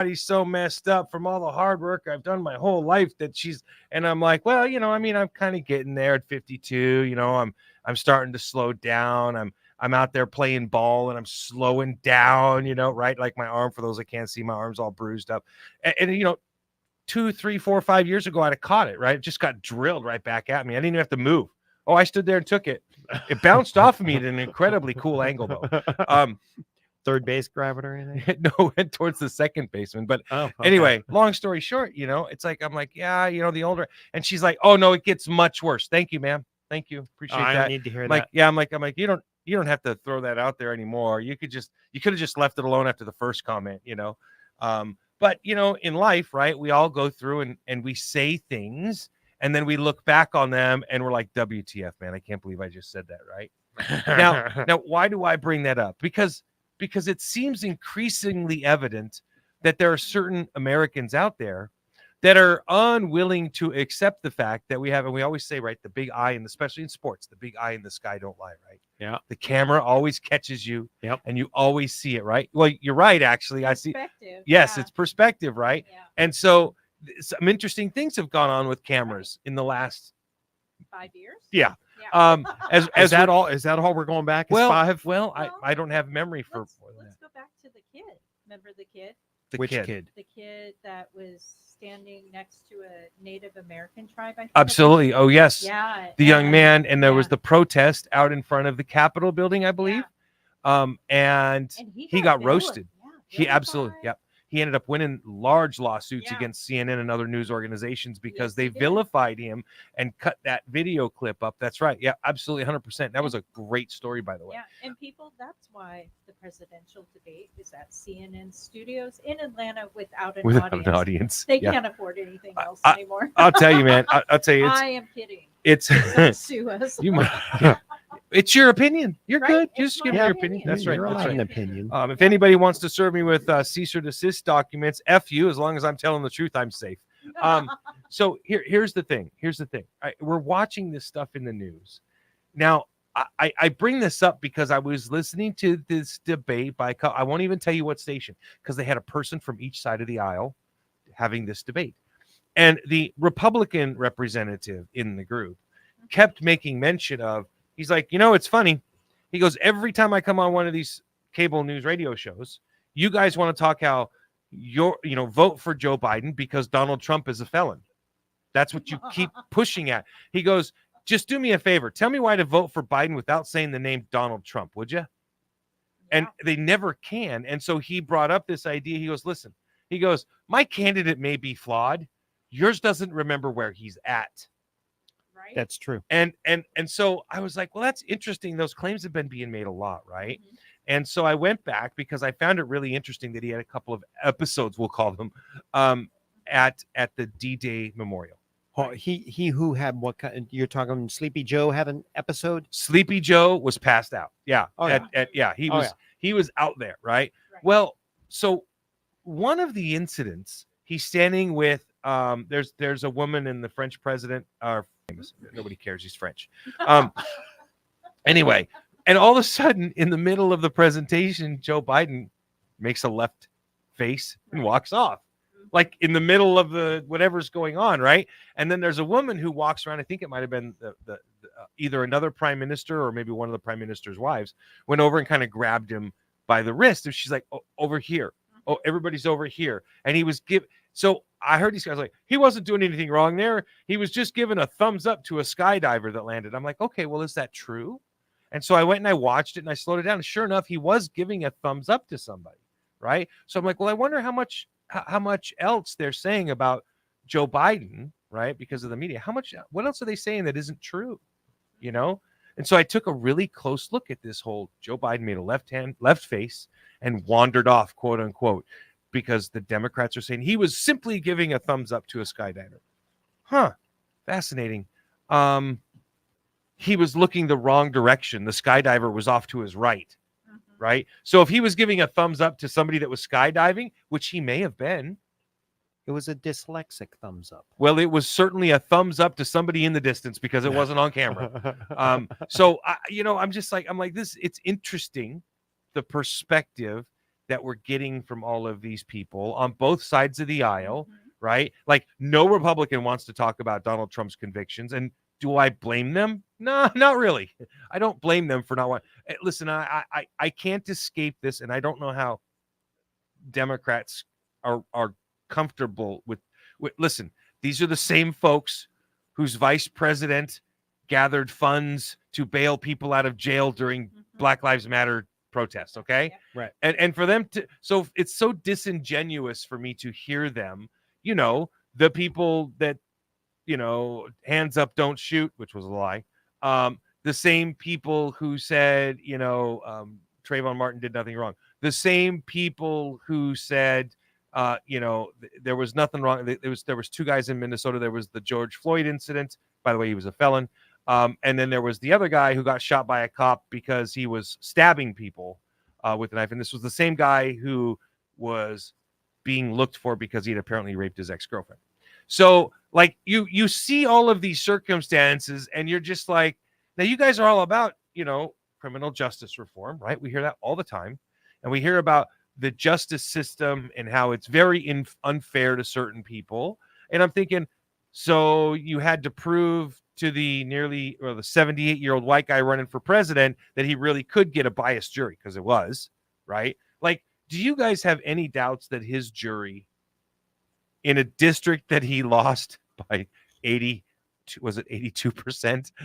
body's so messed up from all the hard work I've done my whole life that and I'm like, well, I mean, I'm kind of getting there at 52, I'm starting to slow down. I'm out there playing ball and I'm slowing down, right? Like my arm, for those that can't see, my arm's all bruised up. And 2, 3, 4, 5 years ago, I'd have caught it, right? It just got drilled right back at me. I didn't even have to move. Oh, I stood there and took it. It bounced off of me at an incredibly cool angle, though. Third base grab it or anything? No, went towards the second baseman. But okay. Anyway, long story short, it's like, I'm like, yeah, the older, and she's like, oh no, it gets much worse. Thank you, ma'am. Thank you. Appreciate that. I don't need to hear like, that. Yeah, I'm like, you don't have to throw that out there anymore. You could have just left it alone after the first comment, But in life, right, we all go through and we say things and then we look back on them and we're like, WTF, man, I can't believe I just said that, right? Now, why do I bring that up? Because it seems increasingly evident that there are certain Americans out there that are unwilling to accept the fact that we have, and we always say, right, the big eye, and especially in sports, the big eye in the sky don't lie, right? Yeah. The camera always catches you, yep, and you always see it, right? Well, you're right, actually. I see. Yes, it's perspective, right? Yeah. And so some interesting things have gone on with cameras in the last 5 years. Yeah. Yeah. Is that all? Is that all we're going back? Is Well, 5? well, I don't have memory for Let's go back to the kid. Remember the kid? Which kid? The kid that was standing next to a Native American tribe. I think Absolutely. Oh, yes. Yeah. The young man, and there was the protest out in front of the Capitol building, I believe. And he got roasted. He absolutely, yep. He ended up winning large lawsuits against CNN and other news organizations because they vilified him and cut that video clip up. That's right. Yeah, absolutely. 100%. That was a great story, by the way. Yeah. And people, that's why the presidential debate is at CNN studios in Atlanta without an audience. They can't afford anything else anymore. I'll tell you, man. I'll tell you. I am kidding. It's sue us. You might. It's your opinion. You're good. It's Just give me your opinion. That's right. You're That's allowed right. an opinion. If anybody wants to serve me with cease or desist documents, F you. As long as I'm telling the truth, I'm safe. So here's the thing. We're watching this stuff in the news. Now, I bring this up because I was listening to this debate I won't even tell you what station, because they had a person from each side of the aisle having this debate. And the Republican representative in the group kept making mention of, he's like, it's funny. He goes, every time I come on one of these cable news radio shows, you guys want to talk how vote for Joe Biden because Donald Trump is a felon. That's what you keep pushing at. He goes, just do me a favor. Tell me why to vote for Biden without saying the name Donald Trump, would you? And they never can. And so he brought up this idea. He goes, listen, my candidate may be flawed. Yours doesn't remember where he's at. Right. That's true. And so I was like, well, that's interesting. Those claims have been being made a lot, right? Mm-hmm. And so I went back because I found it really interesting that he had a couple of episodes, we'll call them, at the D-Day memorial. Oh, he who had what kind? You're talking Sleepy Joe had an episode. Sleepy Joe was passed out. Yeah. Oh, yeah. He was out there, right? Well, so one of the incidents, he's standing with there's a woman in the French president. Nobody cares. He's French. Anyway, and all of a sudden, in the middle of the presentation, Joe Biden makes a left face and walks off, like in the middle of the whatever's going on, right? And then there's a woman who walks around. I think it might have been the either another prime minister or maybe one of the prime minister's wives went over and kind of grabbed him by the wrist, and she's like, oh, over here. Oh, everybody's over here. And he was so I heard these guys like, he wasn't doing anything wrong there. He was just giving a thumbs up to a skydiver that landed. I'm like, okay, well, is that true? And so I went and I watched it and I slowed it down. And sure enough, he was giving a thumbs up to somebody, right? So I'm like, well, I wonder how much else they're saying about Joe Biden, right? Because of the media. What else are they saying that isn't true? And so I took a really close look at this whole Joe Biden made a left face and wandered off, quote unquote, because the Democrats are saying he was simply giving a thumbs up to a skydiver. Huh. Fascinating. He was looking the wrong direction. The skydiver was off to his right. Right. So if he was giving a thumbs up to somebody that was skydiving, which he may have been, it was a dyslexic thumbs up. Well, it was certainly a thumbs up to somebody in the distance because it wasn't on camera. So I'm like this. It's interesting, the perspective that we're getting from all of these people on both sides of the aisle, Mhm. right? Like no Republican wants to talk about Donald Trump's convictions. And do I blame them? No, not really. I don't blame them for not wanting. Listen, I can't escape this, and I don't know how Democrats are comfortable with. Listen, these are the same folks whose vice president gathered funds to bail people out of jail during Mhm. Black Lives Matter protests. Okay, Yeah. Right. and for them to, so it's so disingenuous for me to hear them. The people that hands up, don't shoot, which was a lie. The same people who said, Trayvon Martin did nothing wrong. The same people who said, there was nothing wrong. There was two guys in Minnesota. There was the George Floyd incident. By the way, he was a felon. And then there was the other guy who got shot by a cop because he was stabbing people with a knife. And this was the same guy who was being looked for because he had apparently raped his ex-girlfriend. So like you see all of these circumstances and you're just like, now you guys are all about, criminal justice reform, right? We hear that all the time. And we hear about the justice system and how it's very unfair to certain people. And I'm thinking, so you had to prove to the the 78-year-old white guy running for president that he really could get a biased jury, because it was, right? Like, do you guys have any doubts that his jury in a district that he lost by 82%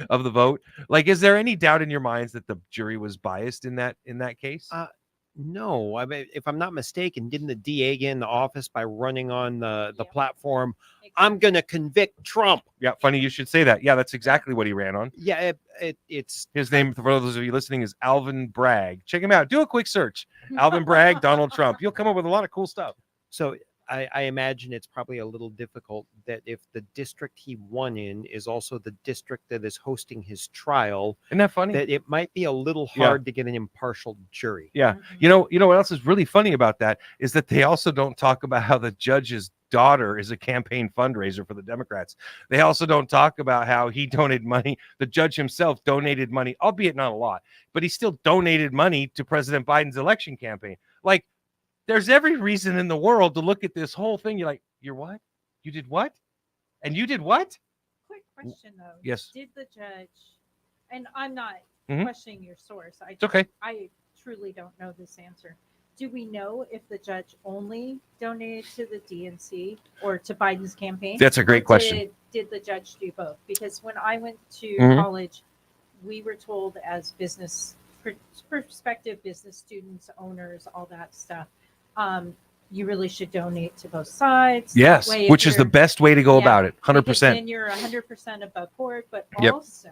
of the vote? Like, is there any doubt in your minds that the jury was biased in that case? No, I mean, if I'm not mistaken, didn't the DA get in the office by running on the Yep. platform? I'm going to convict Trump. Yeah, funny you should say that. Yeah, that's exactly what he ran on. Yeah, it's His name, for those of you listening, is Alvin Bragg. Check him out. Do a quick search. Alvin Bragg, Donald Trump. You'll come up with a lot of cool stuff. so. I imagine it's probably a little difficult that if the district he won in is also the district that is hosting his trial, Isn't that funny? that it might be a little Yeah. hard to get an impartial jury. Yeah. Mhm. You know what else is really funny about that is that they also don't talk about how the judge's daughter is a campaign fundraiser for the Democrats. They also don't talk about how he donated money. The judge himself donated money, albeit not a lot, but he still donated money to President Biden's election campaign. Like, there's every reason in the world to look at this whole thing. You're like, you're what? You did what? And you did what? Quick question though. Yes. Did the judge, and I'm not Mhm. questioning your source. It's okay. I truly don't know this answer. Do we know if the judge only donated to the DNC or to Biden's campaign? That's a great Or question. Did the judge do both? Because when I went to Mhm. college, we were told as prospective business students, owners, all that stuff, you really should donate to both sides. Yes, That way, if which is the you're- best way to go Yeah, about it. because 100%. then you're 100% above board, but Yep. also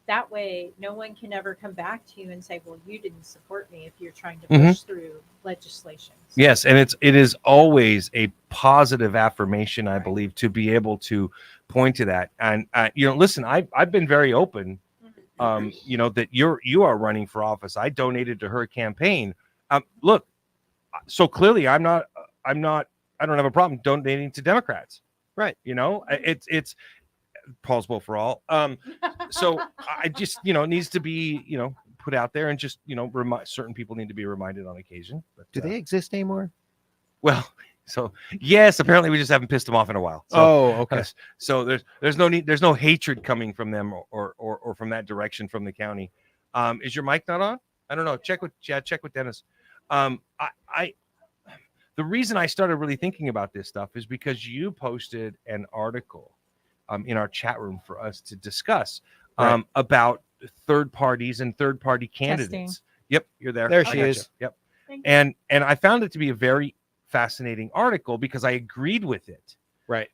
that way no one can ever come back to you and say, well, you didn't support me if you're trying to push through legislation. So- Yes, and it is always a positive affirmation, I Right. believe, to be able to point to that. And listen, I've been very open. Mhm. That you are running for office. I donated to her campaign. Look, so clearly I don't have a problem donating to Democrats. Right. It's Paul's vote for all. So I just, it needs to be, put out there, and just, certain people need to be reminded on occasion. But, Do they exist anymore? well, so yes, apparently we just haven't pissed them off in a while. So, Okay. so there's no need, there's no hatred coming from them or from that direction from the county. Is your mic not on? I don't know. Check with Dennis. The reason I started really thinking about this stuff is because you posted an article in our chat room for us to discuss Right. about third parties and third party candidates. Testing. Yep, you're there. There I she gotcha. is. Yep. Thank you. And I found it to be a very fascinating article because I agreed with it. Right.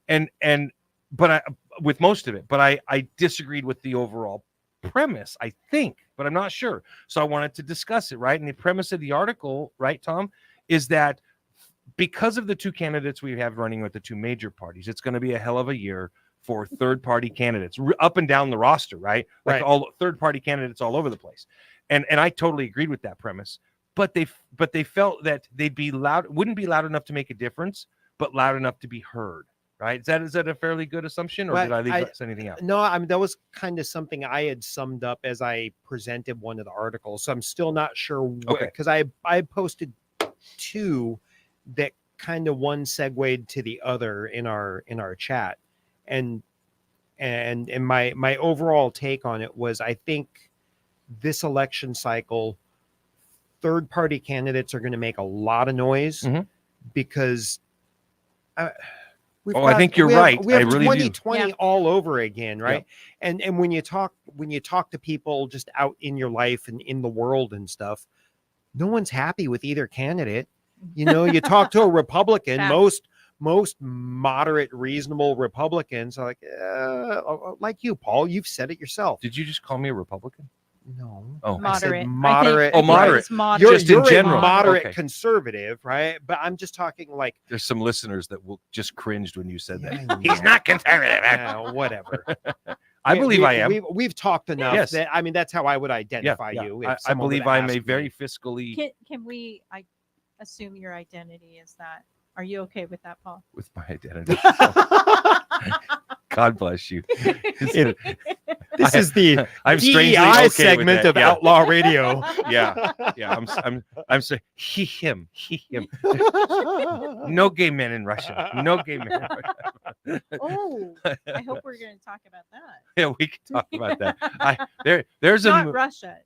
But with most of it, but I disagreed with the overall premise, I think, but I'm not sure. So I wanted to discuss it, right? And the premise of the article, right, Tom, is that because of the two candidates we have running with the two major parties, it's going to be a hell of a year for third-party candidates up and down the roster, right? Like Right. all third-party candidates all over the place. And I totally agreed with that premise. But they felt that wouldn't be loud enough to make a difference, but loud enough to be heard, right? Is that a fairly good assumption, or Well, did I leave anything out? No, I mean, that was kind of something I had summed up as I presented one of the articles. So I'm still not sure Okay. because I posted two that kind of one segued to the other in our chat, and my overall take on it was, I think this election cycle, third party candidates are going to make a lot of noise because I think you're right. We have I really 2020 all over again, right? And when you talk to people just out in your life and in the world and stuff, no one's happy with either candidate. You know, you talk to a Republican, most moderate, reasonable Republicans are like you, Paul. You've said it yourself. Did you just call me a Republican? No. Oh, moderate. I said moderate. I think moderate. it's moderate. Just in general. A moderate Okay. conservative, right? But I'm just talking like There's some listeners that will just cringed when you said Yeah, that. I He's know. not conservative. yeah, whatever. I believe I am. We've talked enough. Yes. That, I mean, that's how I would identify you. if I someone believe would I'm ask a very me. fiscally Can we assume your identity is that? Are you okay with that, Paul? with my identity. God bless you. This is the I'm strangely DEI okay with segment that, of yeah. Outlaw Radio. Yeah. I'm saying him. No gay men in Russia. No gay men in Russia. Oh, I hope we're going to talk about that. Yeah, we can talk about that. There's Not a Russia,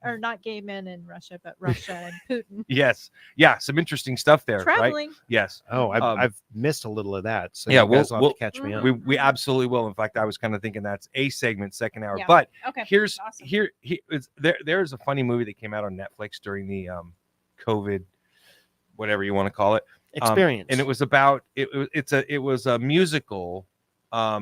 or not gay men in Russia, but Russia and Putin yes, yeah, some interesting stuff there, right? traveling. Yes, Oh, Um, I've missed a little of that. So yeah, you guys will have we'll- to catch me up. we absolutely will. In fact, I was kind of thinking that's a segment, second hour. Yeah. But Okay. here's awesome. there's a funny movie that came out on Netflix during the COVID, whatever you want to call it, Experience. and it was about it was a musical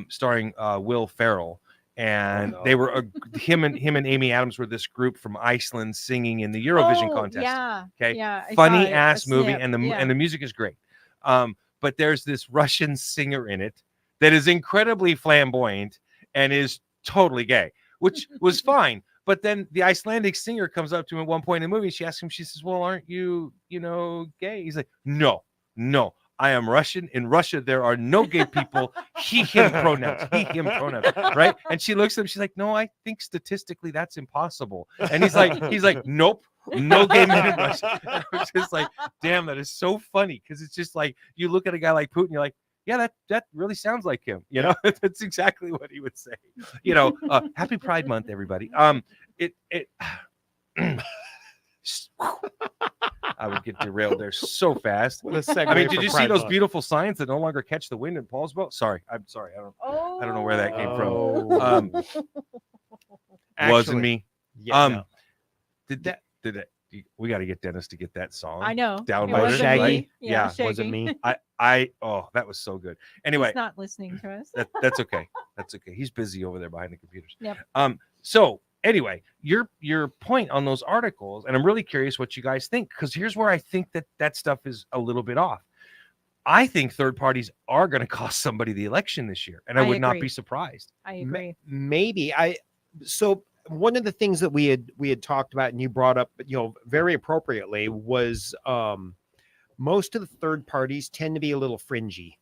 starring Will Ferrell. And no. they were him and Amy Adams were this group from Iceland singing in the Eurovision contest. Yeah. Okay. Yeah. I saw Funny it, ass a movie, snip, and yeah. the music is great. But there's this Russian singer in it that is incredibly flamboyant and is totally gay, which was fine. But then the Icelandic singer comes up to him at one point in the movie. She asks him, she says, "Well, aren't you, gay?" He's like, No, I am Russian. In Russia, there are no gay people. He, him pronouns. He, him pronouns. Right? And she looks at him. She's like, "No, I think statistically that's impossible." And he's like, "Nope, no gay men in Russia." And I was just like, "Damn, that is so funny." Because it's just like you look at a guy like Putin, you're like, "Yeah, that really sounds like him." That's exactly what he would say. Happy Pride Month, everybody. I would get derailed there so fast. What a segue I mean, for did you see Pride those Month. beautiful signs that no longer catch the wind in Paul's boat? Sorry, I'm sorry. I don't know where that came from. Oh. Wasn't me. Yeah, Um, no. Did that? We got to get Dennis to get that song. I know. Down It by wasn't Shaggy? me. Yeah, Was it Shaggy. me? That was so good. Anyway, He's not listening to us. that's okay. That's okay. He's busy over there behind the computers. Yep. So anyway, your point on those articles, and I'm really curious what you guys think, because here's where I think that stuff is a little bit off. I think third parties are going to cost somebody the election this year, and I would not agree. be surprised. I agree. Maybe so one of the things that we had talked about and you brought up, very appropriately, was most of the third parties tend to be a little fringy,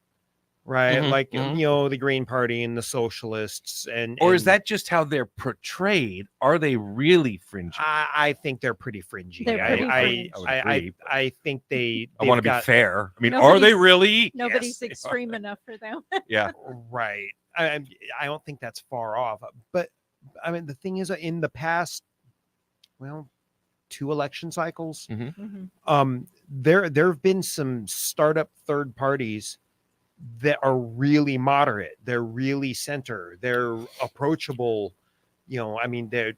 right? Mhm, Like mhm. the Green Party and the Socialists, Or is and that just how they're portrayed? Are they really fringy? I think they're pretty fringy. They're pretty fringy. I would agree. I think I want to be got, fair. I mean, are they Nobody's- really? Nobody's Yes, they are. extreme enough for them. Yeah. right. I don't think that's far off. But I mean, the thing is, in the past, 2 election cycles, Mhm. there have been some startup third parties that are really moderate. They're really center. They're approachable. I mean, they're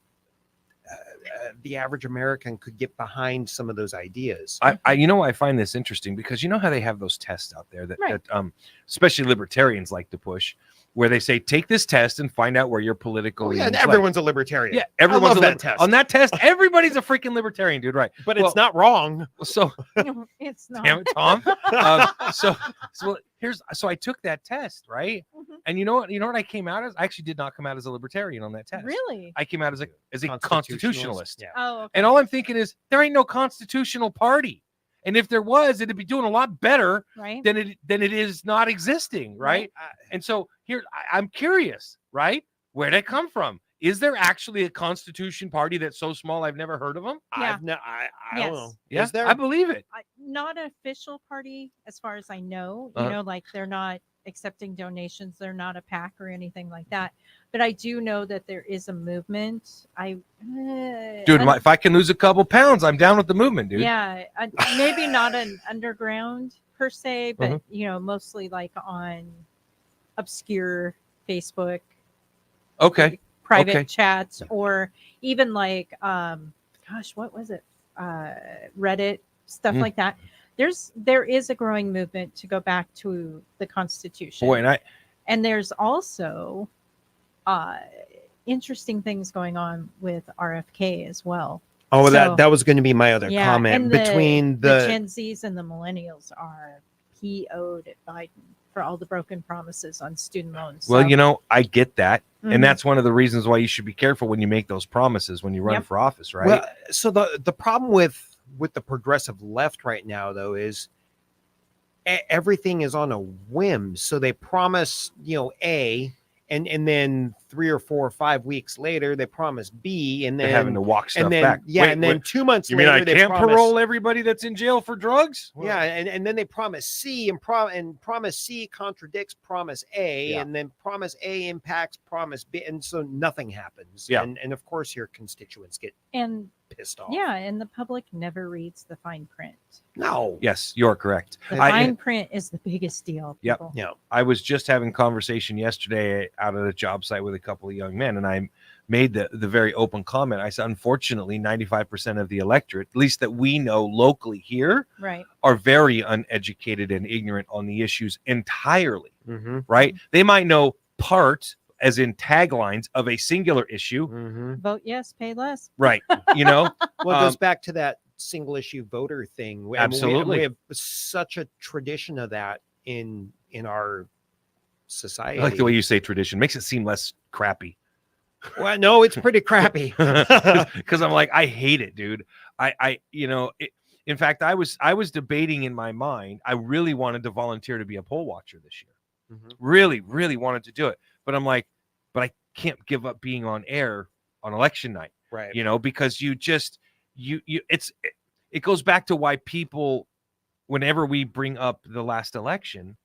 the average American could get behind some of those ideas. I find this interesting because you know how they have those tests out there that, Right. that especially libertarians like to push, where they say take this test and find out where you're politically. and inclined. everyone's a libertarian. Yeah, everyone's love a that test. on that test. Everybody's a freaking libertarian, dude. Right? But Well, it's not wrong. So It's not. damn it, Tom. So I took that test, right? Mhm. And you know what I came out as? I actually did not come out as a libertarian on that test. Really? I came out as a constitutionalist. Yeah. Oh, okay. And all I'm thinking is there ain't no constitutional party. And if there was, it'd be doing a lot better Right. than it is not existing, right? And so here I'm curious, right? Where'd it come from? Is there actually a Constitution party that's so small I've never heard of them? Yeah. I don't Yes. know. Yeah, Is there? I believe it. not an official party as far as I know. Uh-huh. You know, like they're not accepting donations. They're not a PAC or anything like that. But I do know that there is a movement. Dude, if I can lose a couple pounds, I'm down with the movement, dude. Yeah, maybe not an underground per se, but Uh-huh. you know, mostly like on obscure Facebook, Okay. private Okay. chats, or even like, gosh, what was it? Reddit stuff like that. There is a growing movement to go back to the Constitution. Boy, and there's also interesting things going on with RFK as well. Oh, So- that was going to be my other Yeah, comment. and Between the Gen Zs and the millennials are PO'd at Biden for all the broken promises on student loans. well, So- you know, I get that. Mhm. And that's one of the reasons why you should be careful when you make those promises when you run Yep. for office, right? Well, so the problem with the progressive left right now, though, is everything is on a whim. So they promise, A, and then 3 or 4 or 5 weeks later they promise B, and They're then having to walk stuff and then back. yeah, Wait, and then wait, 2 months you mean later I they can't promise, parole everybody that's in jail for drugs? Well, Yeah, and then they promise C, and promise C contradicts promise A, Yeah. and then promise A impacts promise B, and so nothing happens. Yeah. And of course your constituents get and pissed off. yeah, and the public never reads the fine print. No. yes, you're correct. The I- fine print is the biggest deal. Yep. People. Yeah. I was just having conversation yesterday out at a job site with a couple of young men, and I made the very open comment. I said, unfortunately, 95% of the electorate, at least that we know locally here, Right. are very uneducated and ignorant on the issues entirely, Mm-hmm. right? They might know part, as in taglines, of a singular issue, Mm-hmm. Vote yes, pay less. right? You know, Well, it goes back to that single issue voter thing. I mean, Absolutely. we have such a tradition of that in our society. I like the way you say tradition. Makes it seem less crappy. Well, no, it's pretty crappy. Because I'm like, I hate it, dude. In fact, I was debating in my mind. I really wanted to volunteer to be a poll watcher this year. Mhm. Really, really wanted to do it. But I'm like, but I can't give up being on air on election night, Right. because it goes back to why people, whenever we bring up the last election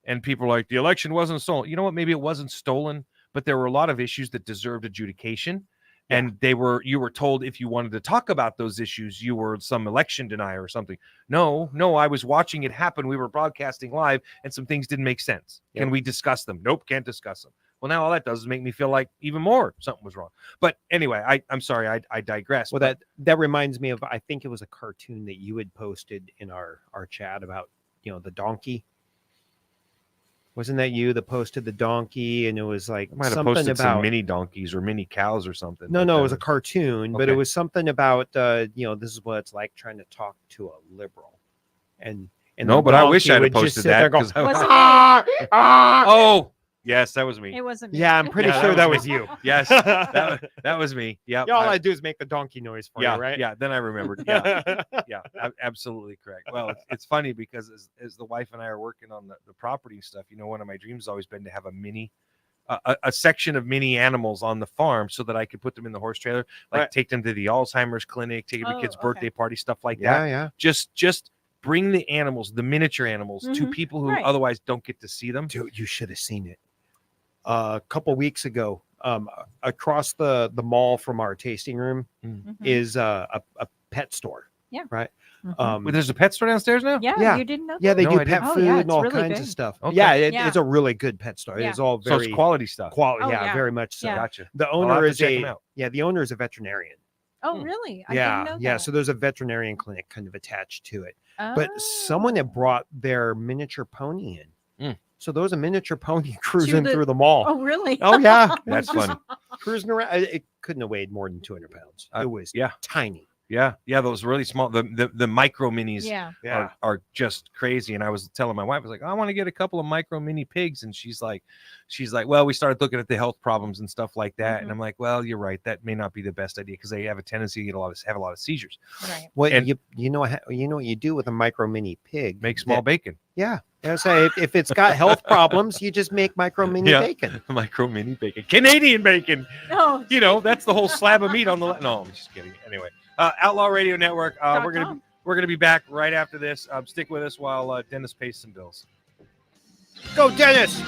and people are like, the election wasn't stolen. You know what? Maybe it wasn't stolen, but there were a lot of issues that deserved adjudication. Yeah. And you were told if you wanted to talk about those issues, you were some election denier or something. No, I was watching it happen. We were broadcasting live and some things didn't make sense. Yep. Can we discuss them? Nope, can't discuss them. Well, now all that does is make me feel like even more something was wrong. But anyway, I'm sorry, I digress. Well, but that reminds me of, I think it was a cartoon that you had posted in our chat about, the donkey. Wasn't that you that posted the donkey? And it was like I might have something posted some about mini donkeys or mini cows or something. no, but it was a cartoon, but it Okay. was something about this is what it's like trying to talk to a liberal. And no, the but I wish donkey I'd have would just posted sit there that. going, 'cause I Was was- it "Ah!" oh, yes, that was me. It wasn't me. Yeah, I'm pretty Yeah, sure that that was was you. Yes, that was me. Yeah, Yeah, all I do is make the donkey noise for yeah, you, right? yeah. Then I remembered. Yeah, yeah, absolutely correct. Well, it's funny because as the wife and I are working on the property stuff, one of my dreams has always been to have a mini, a section of mini animals on the farm so that I could put them in the horse trailer, like Right. take them to the Alzheimer's clinic, take them to Oh, kids' okay. birthday party, stuff like that. Yeah. Just bring the animals, the miniature animals, to Mhm, people who right. otherwise don't get to see them. Dude, you should have seen it. A couple weeks ago, across the mall from our tasting room Mhm. is a pet store. Yeah. Right. Mhm. Wait, there's a pet store downstairs now. yeah. You didn't know Yeah, that? they No, do I pet didn't. Oh, food yeah, and all it's really kinds big. of stuff. Okay. Yeah, Yeah. it's a really good pet store. Yeah. It's all So very it's quality stuff. quality. Oh, Yeah, yeah. very much so. Yeah. Gotcha. The I'll have owner to is check 'em out. the owner is a veterinarian. Oh, really? I yeah, didn't know yeah. that. So there's a veterinarian clinic kind of attached to it. But someone Oh. had brought their miniature pony in. Mm. So there was a miniature pony cruising the- through the mall. Oh, really? Oh yeah, That's Just funny. Cruising around, it couldn't have weighed more than 200 pounds. It was Yeah, tiny. yeah. Those really small, the micro minis. Yeah. Are just crazy. And I was telling my wife, I was like, I want to get a couple of micro mini pigs. And she's like, well, we started looking at the health problems and stuff like that. And Mhm. I'm like, well, you're right. That may not be the best idea because they have a tendency to have a lot of seizures. Right. What And- you know what you do with a micro mini pig? Make small bacon. Yeah. I say if it's got health problems, you just make micro mini Yeah. bacon. Micro mini bacon. Canadian bacon. Oh, That's the whole slab of meat on the no, I'm just kidding. Anyway, Outlaw Radio Network. We're gonna We're going to be back right after this. Stick with us while Dennis pays some bills. Go, Dennis!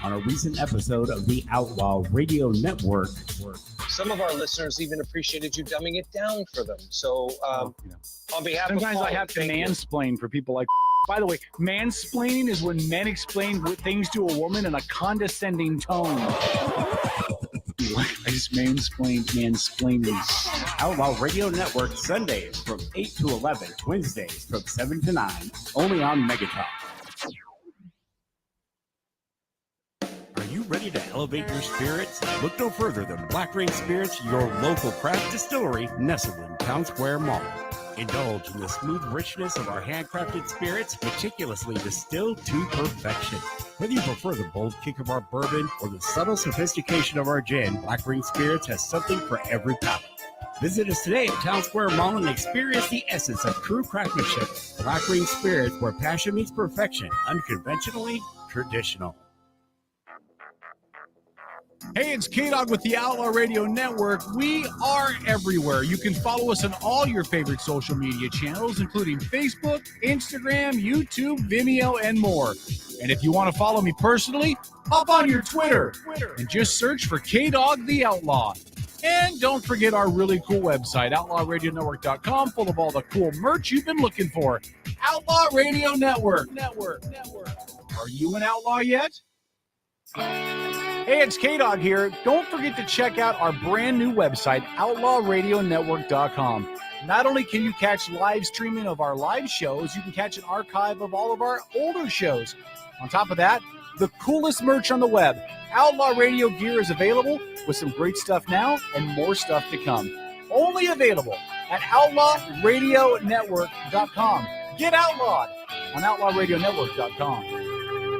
On a recent episode of the Outlaw Radio Network. Some of our listeners even appreciated you dumbing it down for them. So, on behalf sometimes of I have to mansplain for people like. By the way, mansplaining is when men explain things to a woman in a condescending tone. I just mansplaining. Outlaw Radio Network, Sundays from 8 to 11, Wednesdays from 7 to 9, only on Megatalk. Are you ready to elevate your spirits? Look no further than Black Rain Spirits, your local craft distillery nestled in Town Square Mall. Indulge in the smooth richness of our handcrafted spirits, meticulously distilled to perfection. Whether you prefer the bold kick of our bourbon or the subtle sophistication of our gin, Black Rain Spirits has something for every palate. Visit us today at Town Square Mall and experience the essence of true craftsmanship. Black Rain Spirits, where passion meets perfection, unconventionally traditional. Hey, it's K-Dog with the Outlaw Radio Network. We are everywhere. You can follow us on all your favorite social media channels, including Facebook, Instagram, YouTube, Vimeo, and more. And if you want to follow me personally, hop on your Twitter and just search for K-Dog the Outlaw. And don't forget our really cool website, outlawradionetwork.com, full of all the cool merch you've been looking for. Outlaw Radio Network. Are you an outlaw yet? Hey, it's K-Dog here. Don't forget to check out our brand new website, outlawradionetwork.com. Not only can you catch live streaming of our live shows, you can catch an archive of all of our older shows. On top of that, the coolest merch on the web. Outlaw Radio gear is available with some great stuff now and more stuff to come. Only available at outlawradionetwork.com. Get outlawed on outlawradionetwork.com.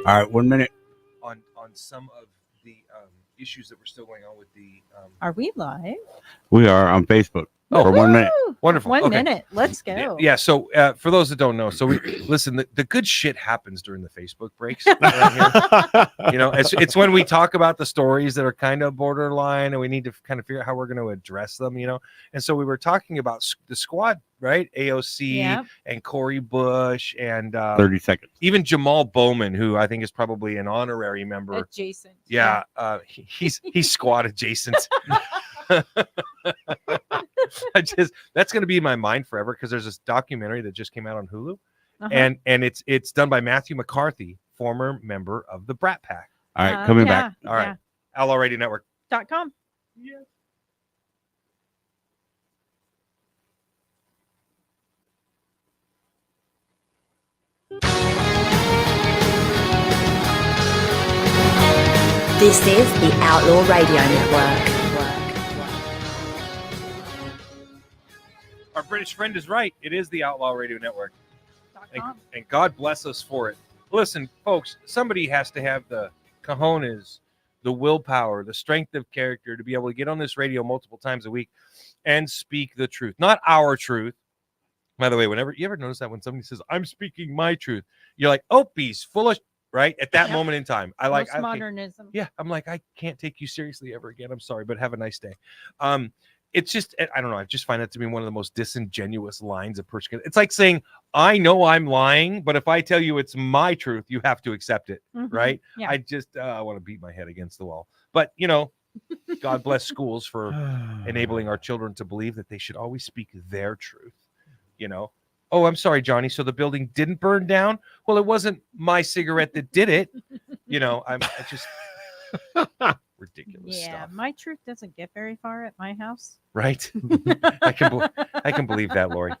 All right, 1 minute. On some of the issues that were still going on with the Are we live? We are on Facebook for 1 minute. Woo! wonderful. 1 Okay. minute. Let's go. Yeah. So for those that don't know, so we listen. The good shit happens during the Facebook breaks. Right here. You know, it's when we talk about the stories that are kind of borderline, and we need to kind of figure out how we're going to address them. You know, and so we were talking about the squad, right? AOC Yeah. and Corey Bush and 30 seconds. even Jamal Bowman, who I think is probably an honorary member. Adjacent. Yeah, he's squad adjacent. That's going to be in my mind forever because there's this documentary that just came out on Hulu, and it's done by Matthew McCarthy, former member of the Brat Pack. All right, coming back. All right, Outlaw Radio Network. .com. Yeah. This is the Outlaw Radio Network. Our British friend is right. It is the Outlaw Radio Network, .com. and God bless us for it. Listen, folks, somebody has to have the cojones, the willpower, the strength of character to be able to get on this radio multiple times a week and speak the truth, not our truth. By the way, whenever you ever notice that when somebody says, "I'm speaking my truth," you're like, "Oh, he's full of," right? At that moment in time, Postmodernism. yeah, I'm like, I can't take you seriously ever again. I'm sorry, but have a nice day. It's just, I don't know. I just find that to be one of the most disingenuous lines a person can. It's like saying, I know I'm lying, but if I tell you it's my truth, you have to accept it, right? Yeah. I just I want to beat my head against the wall. But, you know, God bless schools for enabling our children to believe that they should always speak their truth, you know? Oh, I'm sorry, Johnny. So the building didn't burn down? Well, it wasn't my cigarette that did it. You know, I just ridiculous Yeah, stuff. my truth doesn't get very far at my house. Right? I can believe that, Lori.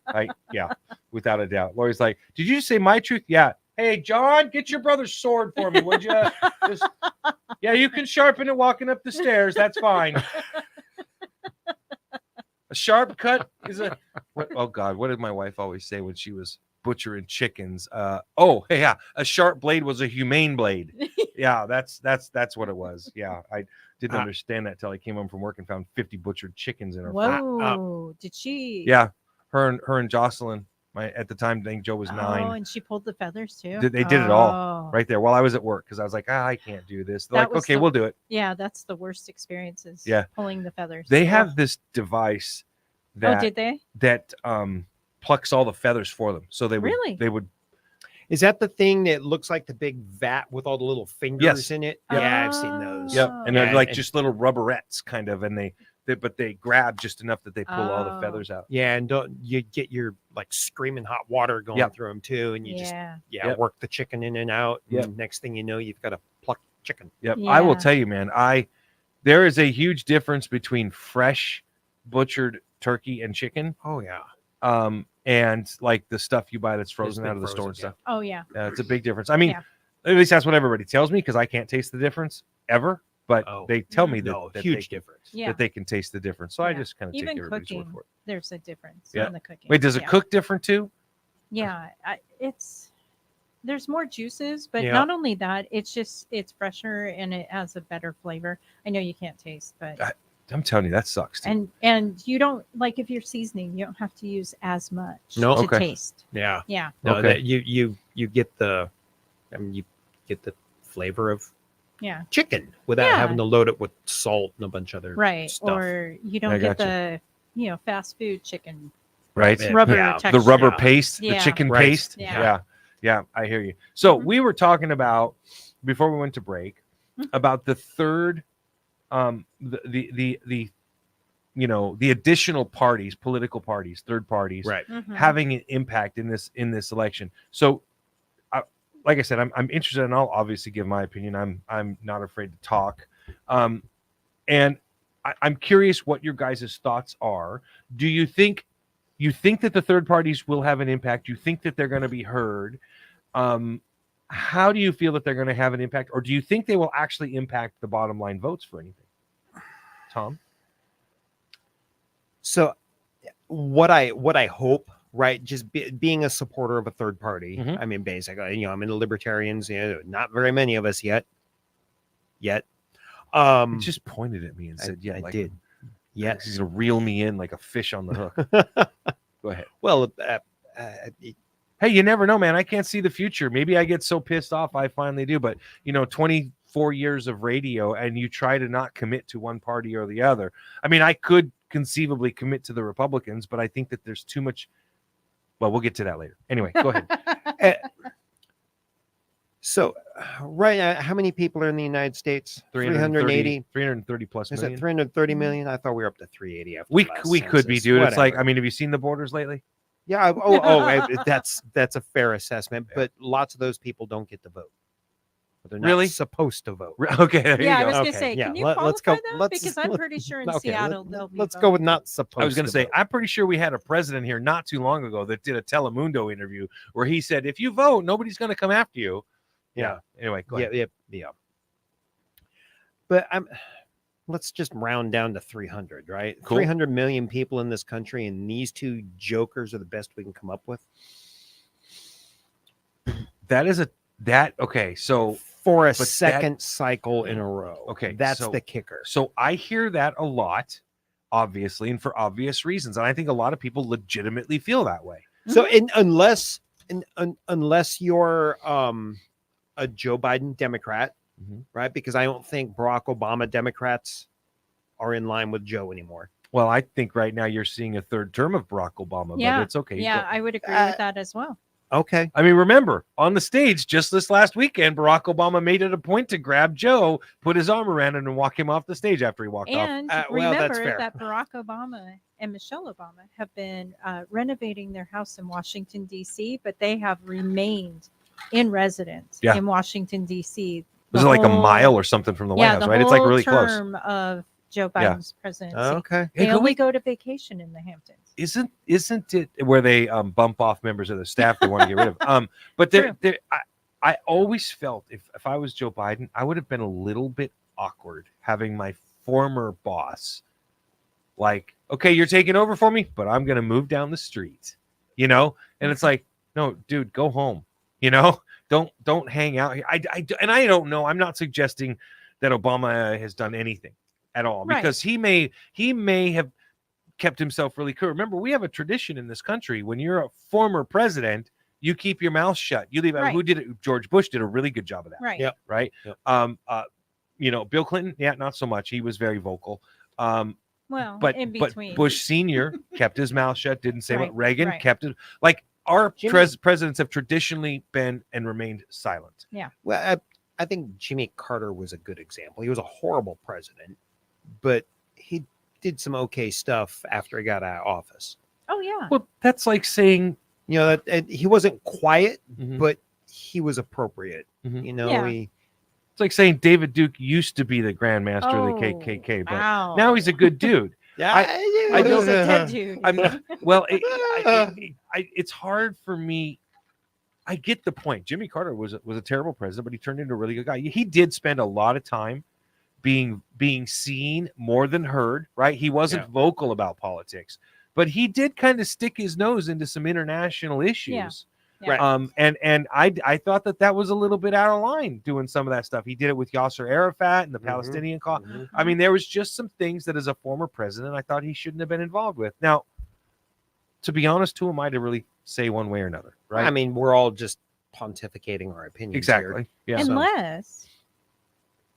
Yeah, without a doubt. Lori's like, did you say my truth? Yeah. Hey, John, get your brother's sword for me, would you? Yeah, you can sharpen it walking up the stairs. That's fine. A sharp cut is a what? Oh God, what did my wife always say when she was butchering chickens? A sharp blade was a humane blade. Yeah, that's what it was. Yeah, I didn't understand that till I came home from work and found 50 butchered chickens in her farm. Whoa! Did she? Yeah, her and Jocelyn. At the time, I think Joe was 9. and she pulled the feathers too. They did it all Oh. right there while I was at work because I was like, I can't do this. They're That like, was okay, the- we'll do it. Yeah, that's the worst experiences. Yeah. Pulling the feathers. They Oh. have this device Oh, that did they? plucks all the feathers for them. So they would Really? they would Is that the thing that looks like the big vat with all the little fingers Yes. in it? Yep. Yeah, I've seen those. Yep. And they're Yeah, like and- just little rubberettes kind of, and they grab just enough that they pull all the Oh. feathers out. Yeah, and don't you get your like screaming hot water going Yep. through them too, and you just Yep. work the chicken in and out. Yep. And next thing you know, you've got a plucked chicken. Yep. I will Yeah. tell you, man, there is a huge difference between fresh butchered turkey and chicken. Oh yeah, and like the stuff you buy that's It's frozen been out of the store frozen, and stuff. Oh yeah. It's a big difference. I mean, Yeah. at least that's what everybody tells me because I can't taste the difference ever. But Oh. they tell me that, no, that huge they, difference. Yeah. that they can taste the difference. So I Yeah. just kind of take Even everybody's word cooking, for it. there's a difference Yeah. in the cooking. Wait, does it Yeah. cook different too? Yeah, there's more juices, but Yeah. not only that, it's fresher and it has a better flavor. I know you can't taste, but I'm telling you, that sucks. Too. and you don't like if you're seasoning, you don't have to use as much No. to Okay. taste. Yeah, Yeah. no, Okay. that you get the, you get the flavor of Yeah. chicken without Yeah. having to load it with salt and a bunch of other Right. stuff. Or you don't I get gotcha. the fast food chicken Right? Yeah. rubber Yeah. texture. The rubber Yeah. paste, the Yeah. chicken Right. paste. Yeah. Yeah. Yeah, I hear you. So Mhm. we were talking about before we went to break Mhm. about the third, the the additional parties, political parties, third parties, Right. Mhm. having an impact in this election. So, like I said, I'm interested, and I'll obviously give my opinion. I'm not afraid to talk, and I'm curious what your guys' thoughts are. Do you think that the third parties will have an impact? You think that they're going to be heard? How do you feel that they're going to have an impact, or do you think they will actually impact the bottom line votes for anything? Tom? So, what I hope, right, just being a supporter of a third party. Mhm. I mean, basically, I'm in the libertarians. Not very many of us yet. He just pointed at me and said, "Yeah, I like, did. Yet. he's gonna reel me in like a fish on the hook." Go ahead. Well, Hey, you never know, man. I can't see the future. Maybe I get so pissed off I finally do. But 24 years of radio, and you try to not commit to one party or the other. I mean, I could conceivably commit to the Republicans, but I think that there's too much. Well, we'll get to that later. Anyway, go ahead. so right now, how many people are in the United States? 380. 330 plus Is million. it 330 million? I thought we were up to 380. After We the last we could be, census. dude. It's like, Whatever. I mean, have you seen the borders lately? Yeah. That's a fair assessment. But lots of those people don't get to vote. But they're not Really? supposed to vote. Okay, there Yeah, I you was go. gonna Okay, say, yeah, can you let's qualify go- that? let's- Because I'm pretty sure in Okay, Seattle they'll be let's go with voting. not supposed. I was going to say, vote. I'm pretty sure we had a president here not too long ago that did a Telemundo interview where he said, if you vote, nobody's going to come after you. Yeah. Anyway, go ahead. Yeah. But let's just round down to 300, right? Cool. 300 million people in this country, and these two jokers are the best we can come up with Okay. So, for a But that- second cycle in a row. Okay, That's so- the kicker. so I hear that a lot, obviously, and for obvious reasons. And I think a lot of people legitimately feel that way. So, unless you're a Joe Biden Democrat, Mhm. right? Because I don't think Barack Obama Democrats are in line with Joe anymore. Well, I think right now you're seeing a third term of Barack Obama, Yeah, but it's okay. Yeah, I would agree with that as well. Okay. I mean, remember on the stage just this last weekend, Barack Obama made it a point to grab Joe, put his arm around him, and walk him off the stage after he walked off. And well, that's remember fair. that Barack Obama and Michelle Obama have been renovating their house in Washington, D.C., but they have remained in residence Yeah. in Washington, D.C. Was it like a mile or something from the White House, the right? It's like whole really close. term of Joe Yeah. Biden's presidency. Okay. Hey, They could only we- go to vacation in the Hamptons. isn't it where they bump off members of the staff they want to get rid of? But True. I always felt if I was Joe Biden, I would have been a little bit awkward having my former boss like, okay, you're taking over for me, but I'm going to move down the street, you know? And it's like, no, dude, go home, you know? Don't hang out here. And I don't know. I'm not suggesting that Obama has done anything at all, Right. because he may have kept himself really cool. Remember, we have a tradition in this country. When you're a former president, you keep your mouth shut. You leave out. Right. Who did it? George Bush did a really good job of that. Right. Yep. Right. Yep. You know, Bill Clinton, yeah, not so much. He was very vocal. Well, But in but between. Bush Senior kept his mouth shut, didn't say Right, what. Reagan right. kept it. Like our Jimmy- presidents have traditionally been and remained silent. Well, I think Jimmy Carter was a good example. He was a horrible president, but he did some okay stuff after he got out of office. Oh yeah. Well, that's like saying, You know, that he wasn't quiet, Mhm. but he was appropriate. Mhm. You know, Yeah. It's like saying David Duke used to be the Grand Master Oh, of the KKK, but wow. now he's a good dude. I He's don't- a dead dude. I'm not, well, it's hard for me. I get the point. Jimmy Carter was a terrible president, but he turned into a really good guy. He did spend a lot of time being seen more than heard, right? He wasn't vocal about politics, but he did kind of stick his nose into some international issues. Yeah. Right. And I thought that was a little bit out of line doing some of that stuff. He did it with Yasser Arafat and the Palestinian cause. Mhm. I mean, there was just some things that as a former president, I thought he shouldn't have been involved with. Now, to be honest, who am I to really say one way or another, right? I mean, we're all just pontificating our opinions. exactly. Yeah. So- Unless,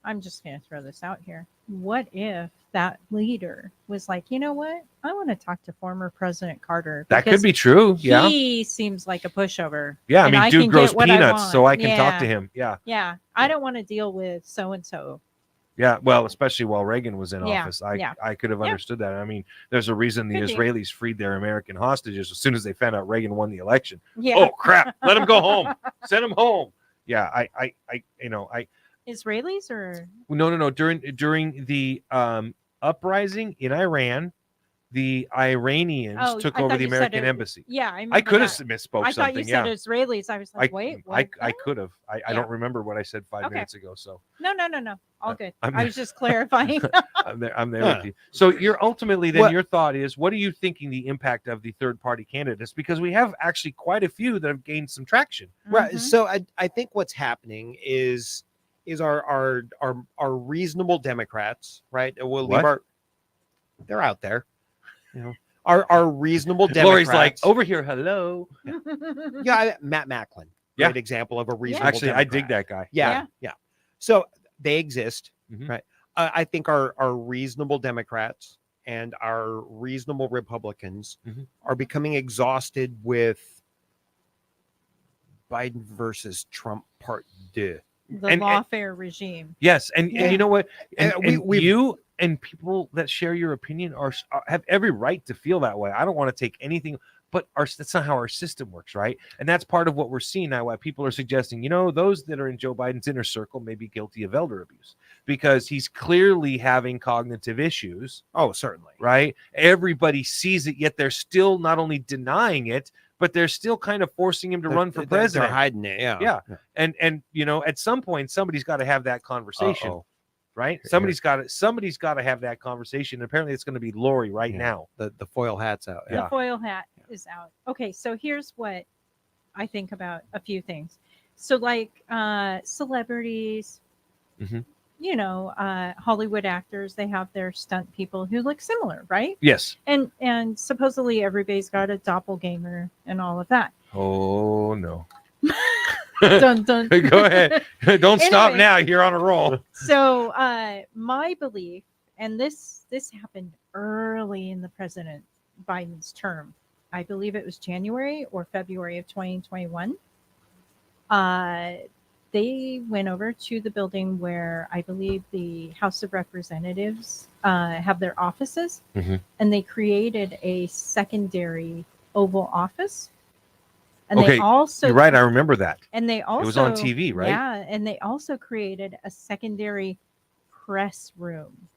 I'm just going to throw this out here. What if that leader was like, you know what? I want to talk to former President Carter. That could because be true. Yeah. He seems like a pushover. Yeah. I and mean, can dude get grows what I peanuts, so want. I can talk to Yeah. him. Yeah. Yeah. I don't want to deal with so and so. Yeah. Well, especially while Reagan was in Yeah, office. yeah. I could have Yeah. understood that. I mean, there's a reason the Could be. Israelis freed their American hostages as soon as they found out Reagan won the election. Yeah. Oh, crap. Let him go home. Send him home. Yeah. I Israelis or No. During the uprising in Iran, the Iranians Oh, took I over thought the you said American it- embassy. yeah, I remember could have that. misspoke I thought you something. said Yeah. Israelis. I was like, wait, what? I could have. I Yeah. don't remember what I said 5 Okay. minutes ago. So No. All good. I'm- I was just clarifying. I'm there Huh. with you. So you're ultimately then What- your thought is, what are you thinking the impact of the third party candidates? Because we have actually quite a few that have gained some traction. Right. Mhm. So I think what's happening is our reasonable Democrats, right? We'll What? leave our they're out there. You know, our reasonable Lori's Democrats. like, over here, hello. yeah, Matt Macklin. Yeah. Great example of a reasonable Actually, I dig Democrat. that guy. Yeah. So they exist, Mhm. right? I think our reasonable Democrats and our reasonable Republicans Mhm. are becoming exhausted with Biden versus Trump part 2. The And- lawfare regime. Yes, and Yeah. you know what? And, And we- you and people that share your opinion have every right to feel that way. I don't want to take anything, but that's not how our system works, right? And that's part of what we're seeing now. Why people are suggesting, those that are in Joe Biden's inner circle may be guilty of elder abuse because he's clearly having cognitive issues, Oh, certainly. right? Everybody sees it, yet they're still not only denying it, but they're still kind of forcing him to run for president. They're hiding it. Yeah. Yeah. And at some point somebody's got to have that conversation, Uh-oh. right? Here. Somebody's got to have that conversation. Apparently it's going to be Lori right Yeah. now. The foil hat's out. Yeah. The foil hat is out. Okay, so here's what I think about a few things. So like celebrities, Mhm. Hollywood actors, they have their stunt people who look similar, right? Yes. And supposedly everybody's got a doppelganger and all of that. Oh no. Dun, dun. Go ahead. Don't stop Anyway. now. You're on a roll. So my belief, and this happened early in the President Biden's term. I believe it was January or February of 2021. They went over to the building where I believe the House of Representatives have their offices, Mhm. and they created a secondary Oval Office. And Okay, they also You're right. I remember that. and they also was on TV, right? Yeah, and they also created a secondary press room.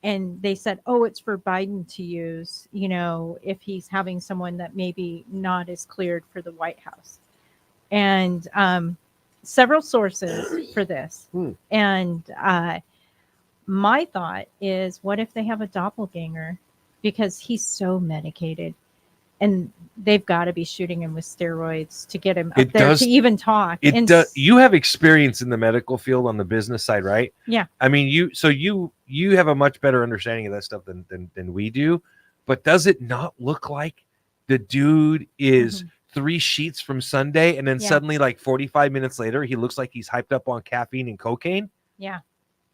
And they said, "Oh, it's for Biden to use, if he's having someone that maybe not is cleared for the White House." And several sources for this. Hmm. And my thought is, what if they have a doppelganger because he's so medicated. And they've got to be shooting him with steroids to get him up It there does- to even talk. It And does. You have experience in the medical field on the business side, right? Yeah. I mean, you have a much better understanding of that stuff than we do. But does it not look like the dude is 3 sheets from Sunday, and then Yeah. suddenly, like 45 minutes later, he looks like he's hyped up on caffeine and cocaine? Yeah.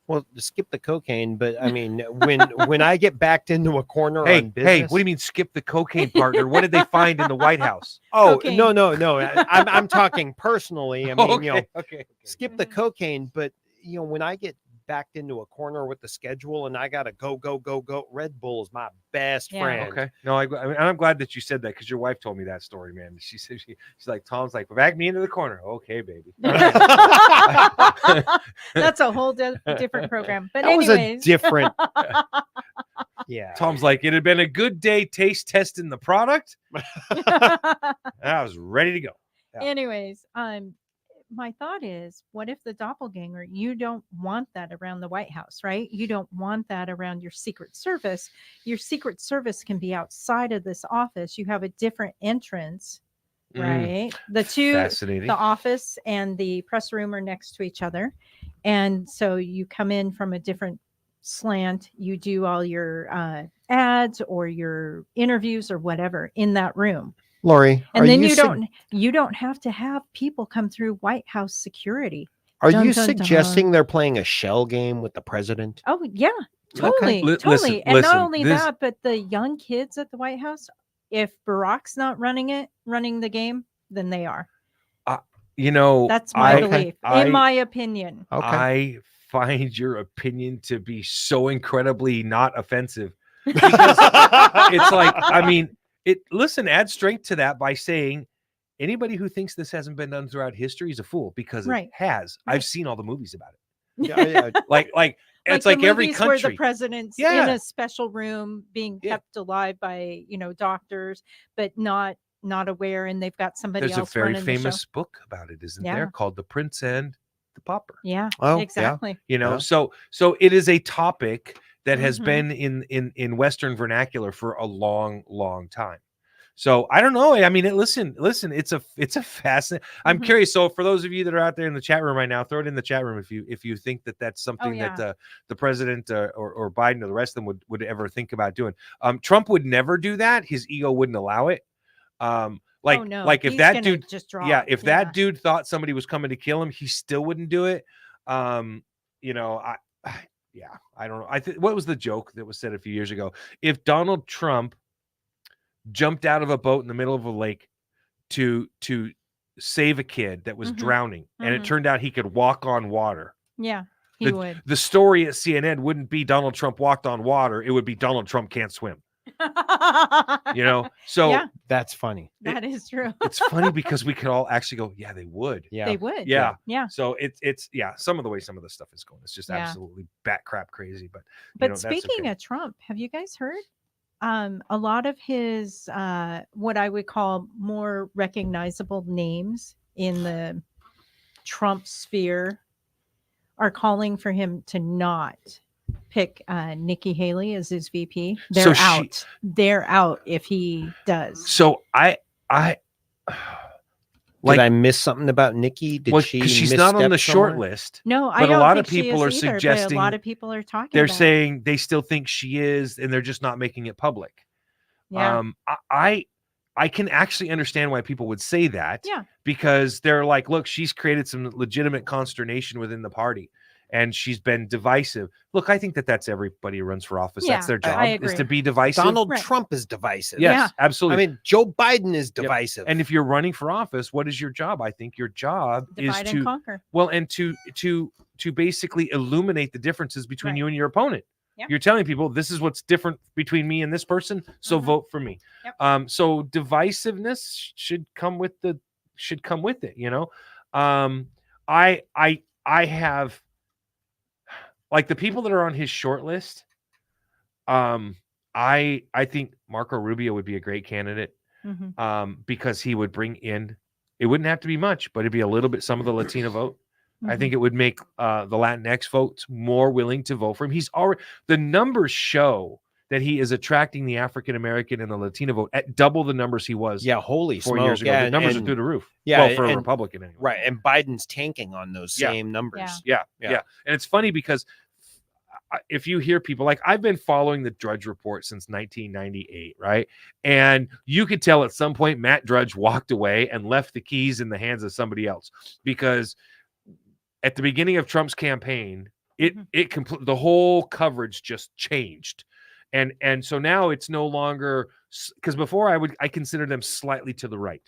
Well, skip the cocaine, but I mean, when I get backed into a corner on business, Hey, what do you mean skip the cocaine partner? What did they find in the White House? Oh Cocaine. no! I'm talking personally. I mean, Okay. skip the cocaine, but when I get backed into a corner with the schedule and I gotta go, Red Bull is my best Yeah. friend. Okay. No, I mean, I'm glad that you said that because your wife told me that story, man. She said she's like, Tom's like, back me into the corner. Okay, baby. That's a whole different program. But That was a anyways, different. Yeah. Tom's like, it had been a good day taste testing the product. I was ready to go. Yeah. anyways, my thought is, what if the doppelganger, you don't want that around the White House, right? You don't want that around your Secret Service. Your Secret Service can be outside of this office. You have a different entrance, right? The two, Fascinating. the office and the press room are next to each other. And so you come in from a different slant. You do all your ads or your interviews or whatever in that room. Lori, And are then you you don't have to have people come through White House security. Are Dun, you dun, suggesting dun. they're playing a shell game with the president? Oh yeah, Okay. totally, Li- totally. listen, And listen, not only this- that, but the young kids at the White House, if Barack's not running the game, then they are. That's my belief, in my opinion. Okay. I find your opinion to be so incredibly not offensive. Because it's like, I mean, listen, add strength to that by saying anybody who thinks this hasn't been done throughout history is a fool, because Right. it has. Right. I've seen all the movies about it. Yeah. Like it's the like every movies where the country. president's Yeah. in a special room being Yeah. kept alive by doctors, but not aware, and they've got somebody There's a else very running the show. famous book about it, isn't Yeah. there? Called The Prince and the Pauper. Yeah, Oh, yeah. exactly. Yeah. So it is a topic that has Mhm. been in Western vernacular for a long time. So I don't know. I mean, listen, it's a fascinating. I'm Mhm. curious. So for those of you that are out there in the chat room right now, throw it in the chat room if you think that's something yeah. that the president or Biden or the rest of them would ever think about doing. Trump would never do that. His ego wouldn't allow it. Like, oh no, like if he's that gonna dude just drop. yeah, if that dude thought somebody was coming to kill him, he still wouldn't do it. I don't know. What was the joke that was said a few years ago? If Donald Trump jumped out of a boat in the middle of a lake to save a kid that was Mhm. drowning, and it Mhm. turned out he could walk on water, Yeah, he would. the story at CNN wouldn't be Donald Trump walked on water. It would be Donald Trump can't swim. So Yeah. That's funny. That is true. it's funny because we could all actually go, yeah, they would. Yeah. They would. Yeah. Yeah. So it's some of the way some of the stuff is going. It's just Yeah. absolutely bat crap crazy. But But speaking of Trump, have you guys heard? A lot of his what I would call more recognizable names in the Trump sphere are calling for him to not pick Nikki Haley as his VP. They're So out. They're out if he does. so I Did I miss something about Nikki? Did well, she? 'cause she's not on the misstep short somewhere? list. No, I but a don't lot think of people she are is either, but suggesting a lot of people are talking. They're about it. saying they still think she is, and they're just not making it public. Yeah. I can actually understand why people would say that. Yeah. Because they're like, look, she's created some legitimate consternation within the party, and she's been divisive. Look, I think that's everybody who runs for office. That's Yeah, their I job, is agree. to be divisive. Donald Right. Trump is divisive. Yes, Yeah. absolutely. I mean, Joe Biden is divisive. And if you're running for office, what is your job? I think your job Divide is and to conquer. well, and to basically illuminate the differences between Right. you and your opponent. Yep. You're telling people this is what's different between me and this person, so Mhm. vote for me. Yep. So divisiveness should come with it. I have, like, the people that are on his short list. I think Marco Rubio would be a great candidate. Mhm. Because he would bring in, it wouldn't have to be much, but it'd be a little bit, some of the Latino vote. I think it would make the Latinx votes more willing to vote for him. He's already, the numbers show that he is attracting the African American and the Latino vote at double the numbers he was Yeah, holy 4 smoke. years ago. Yeah, The numbers are and- through the roof. Yeah, well, for a and- Republican anyway. Right. And Biden's tanking on those Yeah. same numbers. Yeah. Yeah. And it's funny because if you hear people like I've been following the Drudge Report since 1998, right? And you could tell at some point Matt Drudge walked away and left the keys in the hands of somebody else because at the beginning of Trump's campaign, the whole coverage just changed. And so now it's no longer, because before I consider them slightly to the right.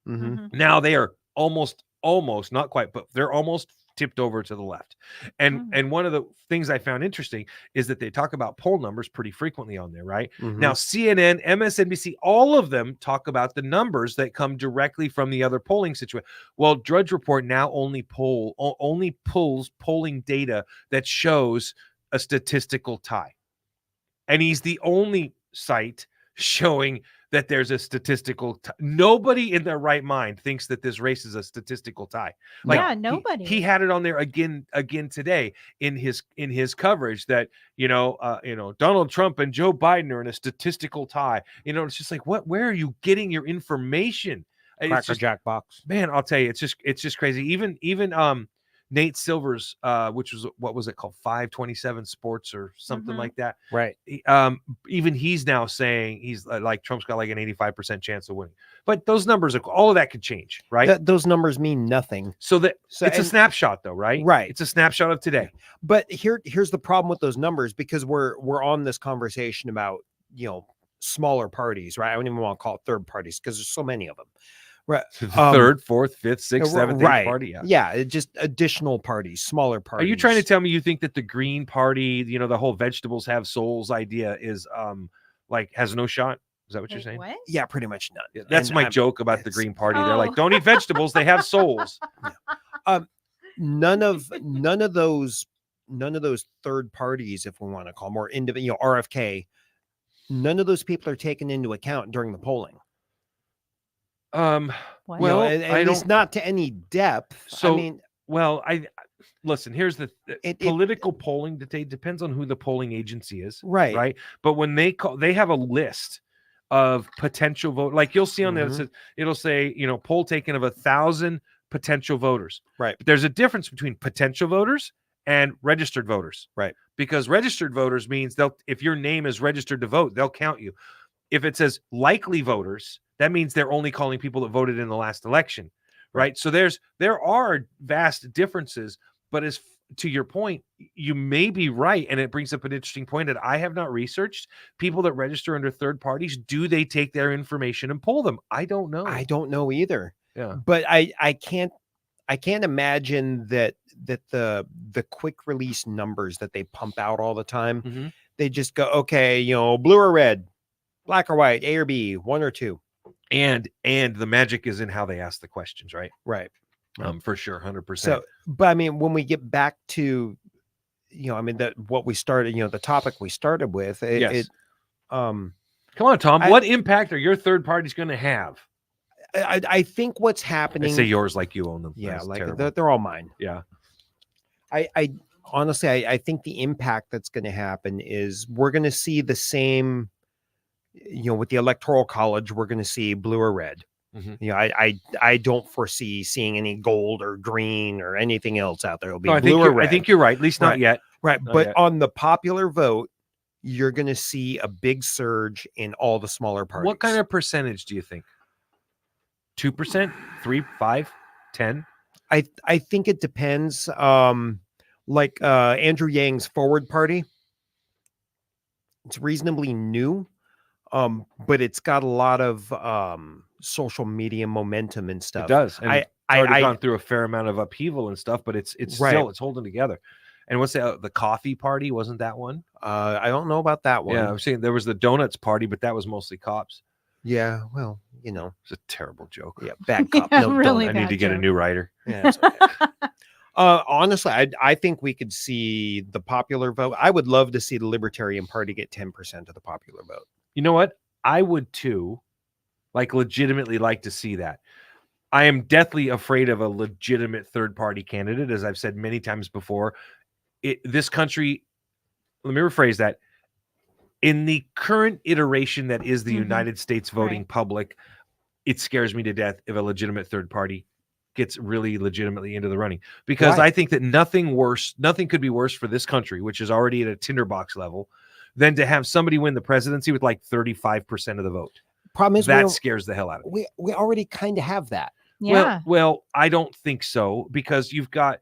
Mm-hmm. Now they are almost not quite, but they're almost tipped over to the left. And one of the things I found interesting is that they talk about poll numbers pretty frequently on there, right? Mm-hmm. Now CNN, MSNBC, all of them talk about the numbers that come directly from the other polling situation. Well, Drudge Report now only pulls polling data that shows a statistical tie. And he's the only site showing that there's a statistical nobody in their right mind thinks that this race is a statistical tie. Like, yeah, nobody. He had it on there again today in his coverage that Donald Trump and Joe Biden are in a statistical tie. It's just like, where are you getting your information? Cracker Jack box. Man, I'll tell you, it's just crazy. Even Nate Silver's, which was, what was it called, 527 Sports or something like that. Right. Even he's now saying he's like Trump's got like an 85% chance of winning. But those numbers, all of that could change, right? Those numbers mean nothing. So it's a snapshot, though, right? Right. It's a snapshot of today. But here's the problem with those numbers, because we're on this conversation about smaller parties, right? I don't even want to call it third parties because there's so many of them. Right. Third, fourth, fifth, sixth, seventh, eighth party. Yeah. Just additional parties, smaller parties. Are you trying to tell me you think that the Green Party, the whole vegetables have souls idea is has no shot? Is that what you're saying? What? Yeah, pretty much none. That's my joke about the Green Party. They're like, don't eat vegetables; they have souls. None of those third parties, if we want to call them, or individual RFK, none of those people are taken into account during the polling. Well, at least not to any depth. So, I listen. Here's the political polling depends on who the polling agency is, right? But when they have a list of potential vote, like you'll see on there, it'll say poll taken of 1,000 potential voters, right? But there's a difference between potential voters and registered voters, right? Because registered voters means if your name is registered to vote, they'll count you. If it says likely voters, that means they're only calling people that voted in the last election, right? So there are vast differences, but as to your point, you may be right, and it brings up an interesting point that I have not researched. People that register under third parties, do they take their information and pull them? I don't know. I don't know either. Yeah, but I can't imagine that the quick release numbers that they pump out all the time, they just go, okay, blue or red, black or white, A or B, 1 or 2. And the magic is in how they ask the questions, right? Right. For sure, 100%. So, but I mean, when we get back to, what we started, the topic we started with, come on, Tom. What impact are your third parties going to have? I think what's happening. I say yours like you own them. Yeah, That's they're all mine. Yeah. I honestly, I think the impact that's going to happen is we're going to see the same. With the Electoral College, we're going to see blue or red. I don't foresee seeing any gold or green or anything else out there. It'll be blue or red. I think you're right. At least not yet. Right. But on the popular vote, you're going to see a big surge in all the smaller parties. What kind of percentage do you think? 2%, 3, 5, 10? I think it depends. Like Andrew Yang's Forward Party, it's reasonably new. But it's got a lot of social media momentum and stuff. It does. And it's already gone through a fair amount of upheaval and stuff, but it's still holding together. And what's the coffee party? Wasn't that one? I don't know about that one. Yeah, I'm saying there was the donuts party, but that was mostly cops. Yeah, well, it's a terrible joke. Yeah, bad cop. Yeah, No, really I need to get a new writer. Yeah, it's okay. Honestly, I think we could see the popular vote. I would love to see the Libertarian Party get 10% of the popular vote. You know what? I would too, legitimately like to see that. I am deathly afraid of a legitimate third party candidate, as I've said many times before. This country, let me rephrase that. in the current iteration that is the Mhm. United States voting Right. public, it scares me to death if a legitimate third party gets really legitimately into the running, because Why? I think that nothing could be worse for this country, which is already at a tinderbox level, than to have somebody win the presidency with like 35% of the vote. Problem is, That scares the hell out of me. we already kind of have that. Yeah. Well, I don't think so, because you've got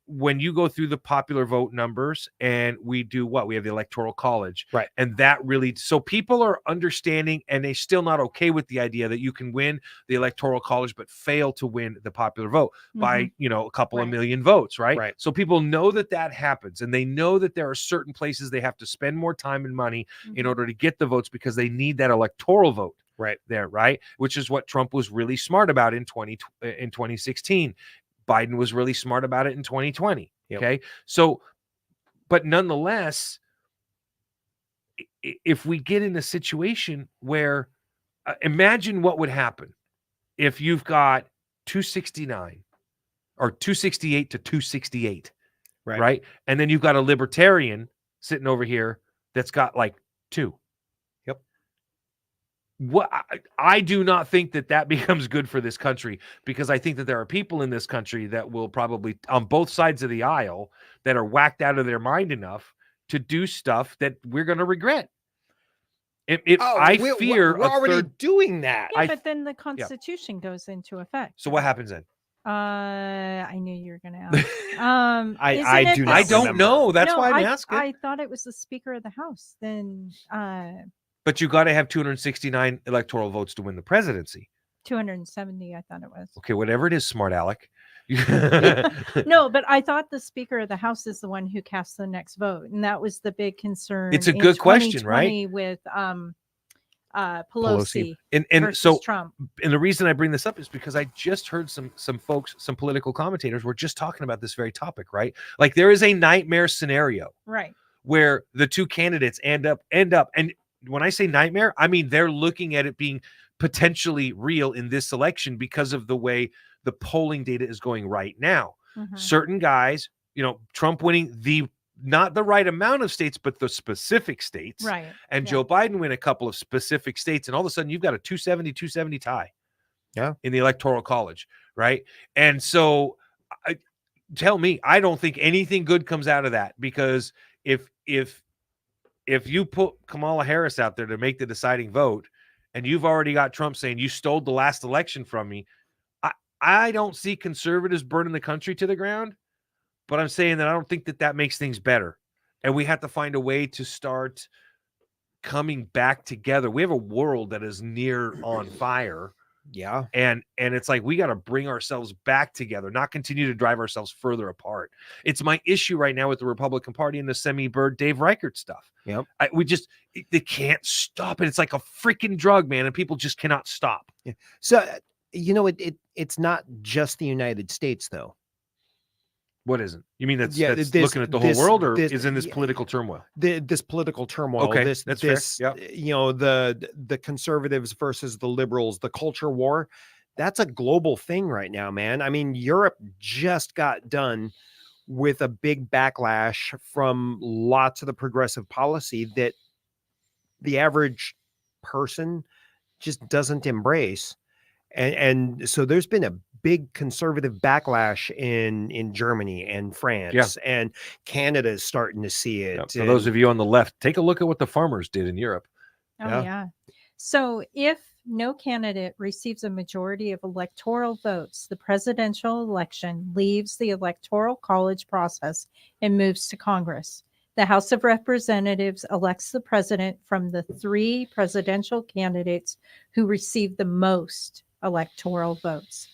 when you go through the popular vote numbers, and we do what? We have the Electoral College. Right. And that really, so people are understanding, and they're still not okay with the idea that you can win the Electoral College but fail to win the popular vote by, a couple of Right. million votes, right? Right. So people know that happens, and they know that there are certain places they have to spend more time and money in order to get the votes, because they need that electoral vote. Right. There, right? Which is what Trump was really smart about in 2016. Biden was really smart about it in 2020. Yep. Okay. So, but nonetheless, if we get in a situation where imagine what would happen if you've got 269 or 268 to 268, right? And then you've got a libertarian sitting over here that's got like 2. What I do not think that becomes good for this country, because I think that there are people in this country that will probably, on both sides of the aisle, that are whacked out of their mind enough to do stuff that we're going to regret. I fear we're already doing that. Yeah, but then the Constitution goes into effect. So what happens then? I knew you were going to ask. I do not. I don't know. That's No, why I'm asking. I thought it was the Speaker of the House. Then But you got to have 269 electoral votes to win the presidency. 270, I thought it was. Okay, whatever it is, smart Alec. No, but I thought the Speaker of the House is the one who casts the next vote, and that was the big concern. It's a in good question, right? 2020 with Pelosi and versus so Trump. And the reason I bring this up is because I just heard some folks, some political commentators were just talking about this very topic, right? Like there is a nightmare scenario, Right, where the two candidates end up, and when I say nightmare, I mean they're looking at it being potentially real in this election because of the way the polling data is going right now. Certain guys, Trump winning not the right amount of states, but the specific states. right. And Joe Biden win a couple of specific states, and all of a sudden you've got a 270 tie. Yeah. In the Electoral College, right? And so tell me, I don't think anything good comes out of that, because if you put Kamala Harris out there to make the deciding vote, and you've already got Trump saying you stole the last election from me, I don't see conservatives burning the country to the ground, but I'm saying that I don't think that makes things better. And we have to find a way to start coming back together. We have a world that is near on fire. Yeah. And it's like we got to bring ourselves back together, not continue to drive ourselves further apart. It's my issue right now with the Republican Party and the semi-bird Dave Reichert stuff. Yep. They can't stop it. It's like a freaking drug, man, and people just cannot stop. Yeah. So it's not just the United States, though. What isn't? You mean that's this- looking at the whole this- world, or this- is in this yeah. political turmoil? This political turmoil. Okay, this that's this fair. the conservatives versus the liberals, the culture war. That's a global thing right now, man. I mean, Europe just got done with a big backlash from lots of the progressive policy that the average person just doesn't embrace. And so there's been a big conservative backlash in Germany and France, and Canada is starting to see it. For those of you on the left, take a look at what the farmers did in Europe. Oh, Yeah. yeah. So if no candidate receives a majority of electoral votes, the presidential election leaves the Electoral College process and moves to Congress. The House of Representatives elects the president from the 3 presidential candidates who receive the most electoral votes.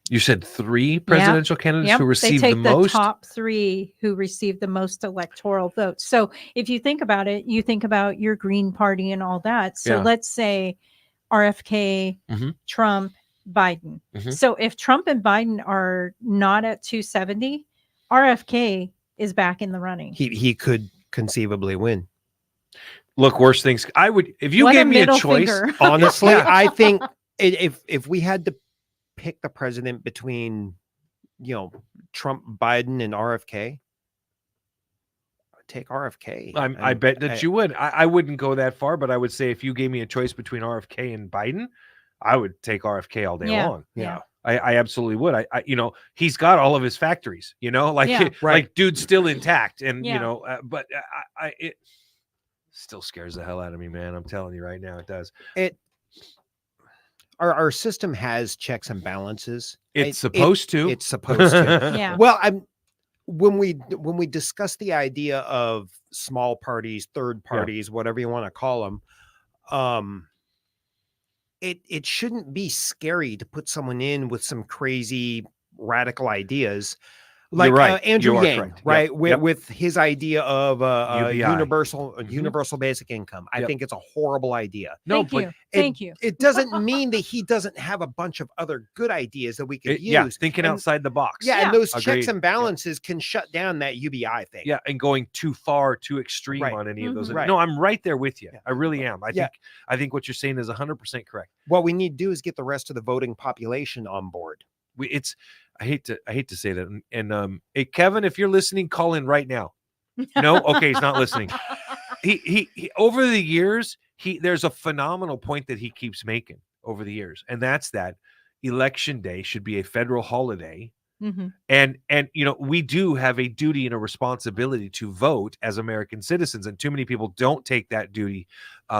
You said 3 presidential candidates who received they take the most. top 3 who receive the most electoral votes. So if you think about it, you think about your Green Party and all that. So Yeah. let's say RFK, Mhm. Trump, Biden. Mhm. So if Trump and Biden are not at 270, RFK is back in the running. He could conceivably win. Look, worse things. I would, if you What gave me a middle choice. finger. Honestly, Yeah. I think if we had to pick the president between, Trump, Biden, and RFK, take RFK. I bet that you would. I wouldn't go that far, but I would say if you gave me a choice between RFK and Biden, I would take RFK all day long. Yeah. I absolutely would. I he's got all of his factories, like Yeah. like dude's still intact, and Yeah. but it still scares the hell out of me, man. I'm telling you right now, it does. Our system has checks and balances. It's supposed to. It's supposed to. Yeah. Well, when we discuss the idea of small parties, third parties, whatever you want to call them, it shouldn't be scary to put someone in with some crazy radical ideas. Like You're right. Andrew You are Yang, correct. right? Yep. With, Yep. with his idea of UBI. universal basic income. I Yep. think it's a horrible idea. No, Thank but you. Thank you. It doesn't mean that he doesn't have a bunch of other good ideas that we could use. thinking And- outside the box. Yeah, and Yeah. those Agreed. checks and balances can shut down that UBI thing. Yeah, and going too far, too extreme Right. on any of those. Mhm. Right. No, I'm right there with you. Yeah. I really am. Yeah. I think what you're saying is 100% correct. What we need to do is get the rest of the voting population on board. I hate to say that. And hey, Kevin, if you're listening, call in right now. No, okay, he's not listening. He over the years, there's a phenomenal point that he keeps making over the years, and that's that election day should be a federal holiday. Mm-hmm. And we do have a duty and a responsibility to vote as American citizens, and too many people don't take that duty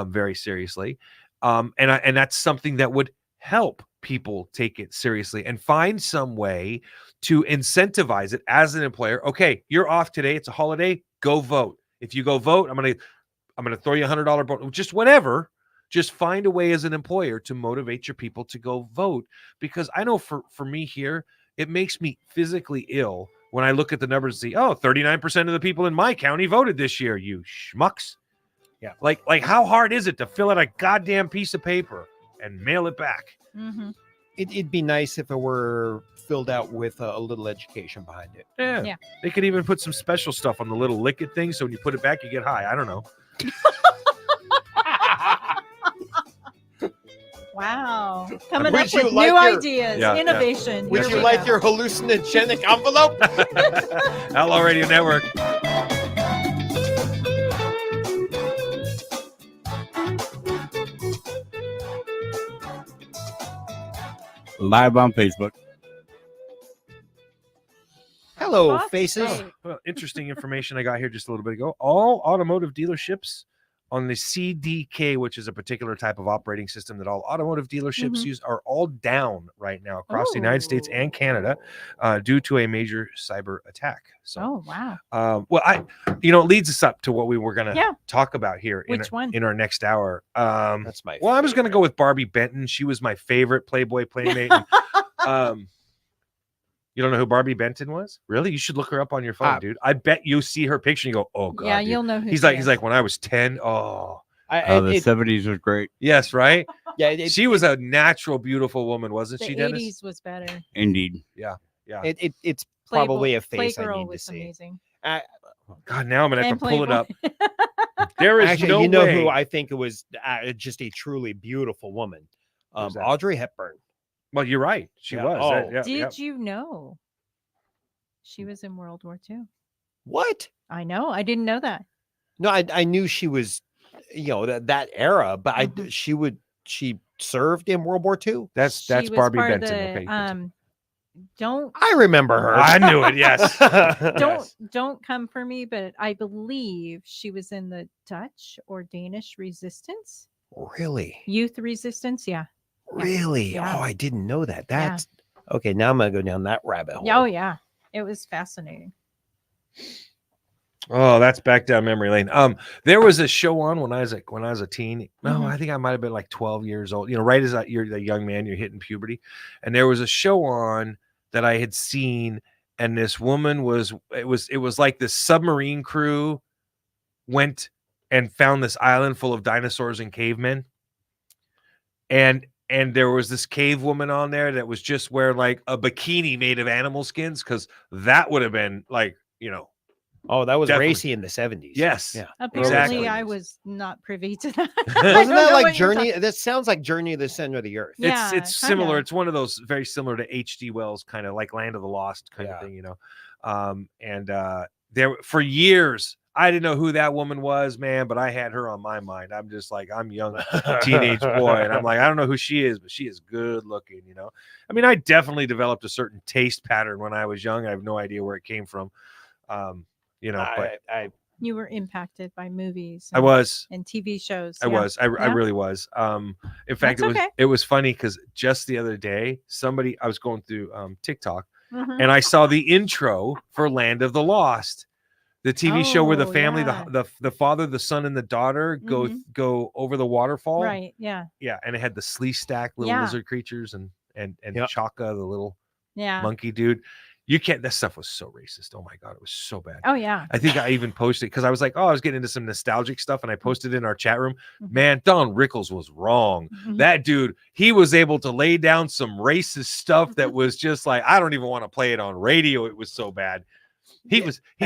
very seriously. And that's something that would help people take it seriously and find some way to incentivize it as an employer. Okay, you're off today. It's a holiday. Go vote. If you go vote, I'm gonna throw you $100 bonus. Just whatever. Just find a way as an employer to motivate your people to go vote. Because I know for me here, it makes me physically ill when I look at the numbers and see, 39% of the people in my county voted this year. You schmucks. Yeah. Like how hard is it to fill out a goddamn piece of paper and mail it back? Mm-hmm. It'd be nice if it were filled out with a little education behind it. Yeah. Yeah. They could even put some special stuff on the little lick it thing, so when you put it back, you get high. I don't know. Wow. Coming Would up you with like new your- ideas, Yeah, yeah. innovation. Would Here you we like go. your hallucinogenic envelope? Outlaw Radio Network. Live on Facebook. Hello, Fuck's faces. sake. Well, interesting information I got here just a little bit ago. All automotive dealerships on the CDK, which is a particular type of operating system that all automotive dealerships Mhm. use, are all down right now across the United States and Canada due to a major cyber attack. So, Oh, wow. it leads us up to what we were going to Yeah. talk about here Which one? in our next hour. That's my. Well, I was going to go with Barbie Benton. She was my favorite Playboy playmate. And, you don't know who Barbie Benton was? Really? You should look her up on your phone, dude. I bet you see her picture and you go, "Oh God." Yeah, dude. you'll know who He's she like, is. when I was 10. Oh, The 70s was great. yes, right. She She was a natural, beautiful woman, wasn't The she, Dennis? 80s was better. Indeed. It's Playboy- probably a face I Playgirl need to was see. amazing. God, now I'm gonna have And to pull it up. Playboy. There is Actually, no you know way. who I think it was just a truly beautiful woman. Who's that? Audrey Hepburn. Well, you're right. She Yeah. was. Oh. Yeah, Did yeah. you know she was in World War II? What? I know. I didn't know that. No, I knew she was, that era, but Mhm. she served in World War II. That's She was Barbie part of Benton. the, Okay. continue. Don't I remember her. I knew it. Yes. don't come for me, but I believe she was in the Dutch or Danish resistance, Really? youth resistance. Yeah. Really? Yeah. Oh, I didn't know that. That's okay. Now I'm gonna go down that rabbit hole. Oh yeah. It was fascinating. Oh, that's back down memory lane. There was a show on when I was a teen. No, Mhm. I think I might have been like 12 years old. Right as you're the young man, you're hitting puberty, and there was a show on that I had seen, and this woman it was like this submarine crew went and found this island full of dinosaurs and cavemen, and there was this cave woman on there that was just wearing like a bikini made of animal skins, because that would have been like, Oh, that was Definitely. racy in the 70s. yes. Yeah. Apparently, Exactly. I was not privy to that. I Wasn't don't know that like what you're Journey? That sounds like Journey to the Center of the Earth. Yeah, It's similar. kinda. It's one of those very similar to H.G. Wells, kind of like Land of the Lost kind of Yeah. thing, and there for years I didn't know who that woman was, man, but I had her on my mind. I'm just like, I'm young teenage boy, and I'm like, I don't know who she is, but she is good looking, you know. I mean, I definitely developed a certain taste pattern when I was young. I have no idea where it came from, you know. But You were impacted by movies. I was. And TV shows. I was. I really was. In fact, That's okay. it was funny because just the other day, I was going through TikTok, Mhm. and I saw the intro for Land of the Lost, the TV show where the Oh, family, yeah. the father, the son, and the daughter go over the waterfall. Right. Yeah. Yeah, and it had the slee stack little Yeah. lizard creatures and Yep. Chaka, the little Yeah. monkey dude. You can't. That stuff was so racist. Oh my god, it was so bad. Oh yeah. I think I even posted because I was like, oh, I was getting into some nostalgic stuff, and I posted in our chat room. Mhm. Man, Don Rickles was wrong. Mhm. That dude, he was able to lay down some racist stuff that was just like, I don't even want to play it on radio. It was so bad. He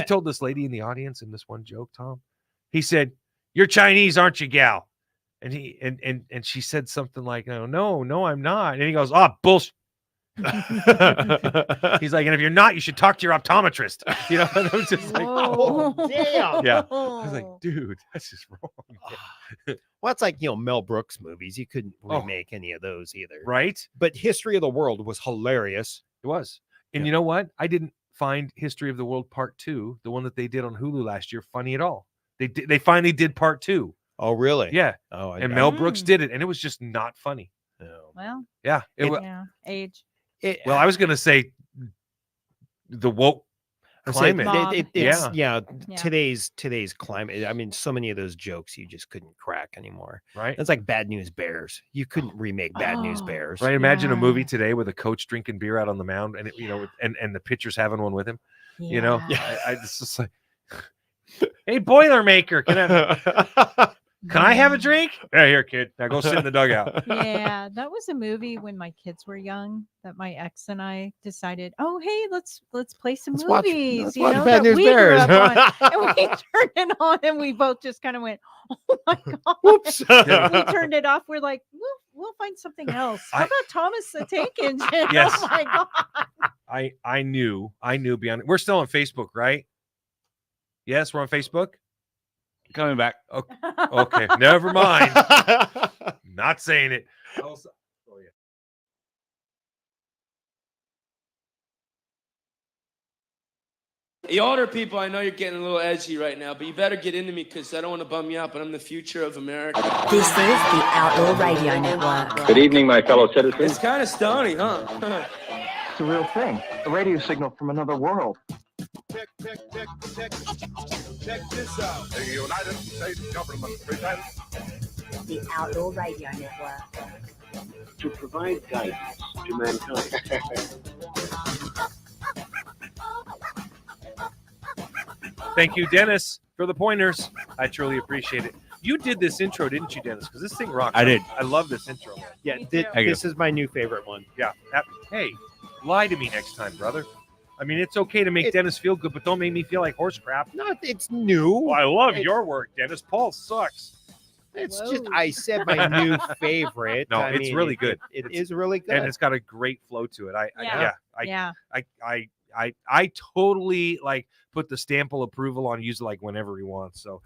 told this lady in the audience in this one joke, Tom. He said, "You're Chinese, aren't you, gal?" And he and she said something like, "Oh, no, I'm not." And he goes, "Oh, bullshit." He's like, and if you're not, you should talk to your optometrist. You know, and I was just like, Whoa. Oh, damn. yeah. I was like, dude, that's just wrong. Well, it's like, Mel Brooks movies. You couldn't Oh. remake any of those either. Right? But History of the World was hilarious. It was. And Yeah. you know what? I didn't find History of the World Part 2, the one that they did on Hulu last year, funny at all. They finally did Part 2. Oh, really? Yeah. Oh, And Mel Brooks did it, and it was just not funny. Well, Yeah. yeah. Age. Well, I was gonna say the woke climate. Mob. It's Yeah. today's climate. I mean, so many of those jokes you just couldn't crack anymore. Right? It's like Bad News Bears. You couldn't remake Bad News Oh. Bears. Right. Imagine a movie Yeah. today with a coach drinking beer out on the mound, and and the pitcher's having one with him. You know, Yeah. I it's just like, hey, Boilermaker, can I have a drink? Yeah, here, kid. Now go sit in the dugout. Yeah, that was a movie when my kids were young that my ex and I decided, oh hey, let's play some Let's watch movies, Bad that News we grew Bears. up on. And we turned it on and we both just kind of went, oh my god. Whoops. We turned it off. We're like, we'll find something else. How about Thomas the Tank Engine? Yes. Oh my god. I knew beyond. We're still on Facebook, right? Yes, we're on Facebook. Coming back. Okay, never mind. Not saying it. Oh, yeah. The older people, I know you're getting a little edgy right now, but you better get into me because I don't want to bum you out, but I'm the future of America. This is the Outlaw Radio Network. Good evening, my fellow citizens. It's kind of stony, huh? It's a real thing. A radio signal from another world. Check this out. The United States government presents The Outlaw Radio Network. To provide guidance to mankind. Thank you, Dennis, for the pointers. I truly appreciate it. You did this intro, didn't you, Dennis? Because this thing rocks. I did. I love this intro. Man. Yeah, Me too. this is my new favorite one. Yeah. Hey, lie to me next time, brother. I mean, it's okay to make Dennis feel good, but don't make me feel like horse crap. No, it's new. Well, I love your work, Dennis. Paul sucks. It's Whoa. just I said my new favorite. No, I it's mean, really good. It is really good. And it's got a great flow to it. Yeah. I totally like put the stamp of approval on, use it like whenever he wants. So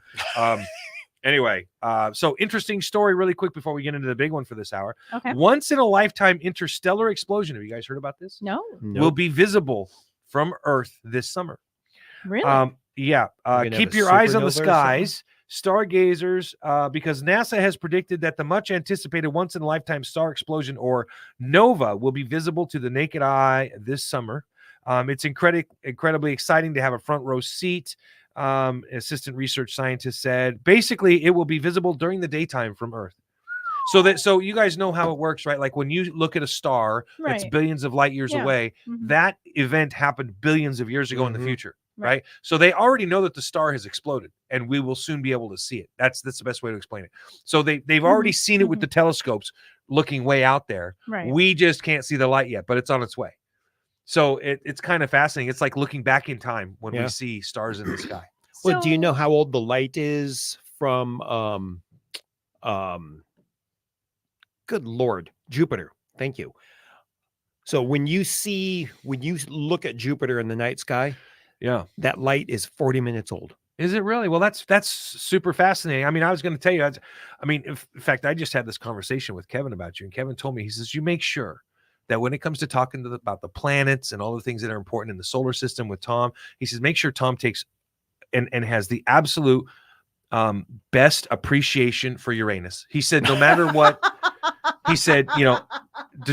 anyway, so interesting story really quick before we get into the big one for this hour. Okay. Once in a lifetime interstellar explosion. Have you guys heard about this? No. Will be visible from Earth this summer. Really? Yeah. We're gonna Keep have a your eyes on the supernova or skies, stargazers, because NASA has predicted that the much anticipated once in a lifetime star explosion or nova will be visible to the naked eye this summer. It's incredibly exciting to have a front row seat. Assistant research scientist said, basically, it will be visible during the daytime from Earth. So you guys know how it works, right? Like when you look at a star that's Right. billions of light years Yeah. away, Mhm. that event happened billions of years ago in the Mhm. future, Right. right? So they already know that the star has exploded, and we will soon be able to see it. That's the best way to explain it. So they've already seen it with the telescopes looking way out there. Right. We just can't see the light yet, but it's on its way. So it's kind of fascinating. It's like looking back in time when Yeah. we see stars in the sky. Well, do you So- know how old the light is from good Lord, Jupiter? Thank you. So when you look at Jupiter in the night sky, Yeah. that light is 40 minutes old. Is it really? Well, that's super fascinating. I mean, I was going to tell you. In fact, I just had this conversation with Kevin about you, and Kevin told me, he says, you make sure that when it comes to talking about the planets and all the things that are important in the solar system with Tom, he says, make sure Tom takes and has the absolute best appreciation for Uranus. He said, no matter what, he said,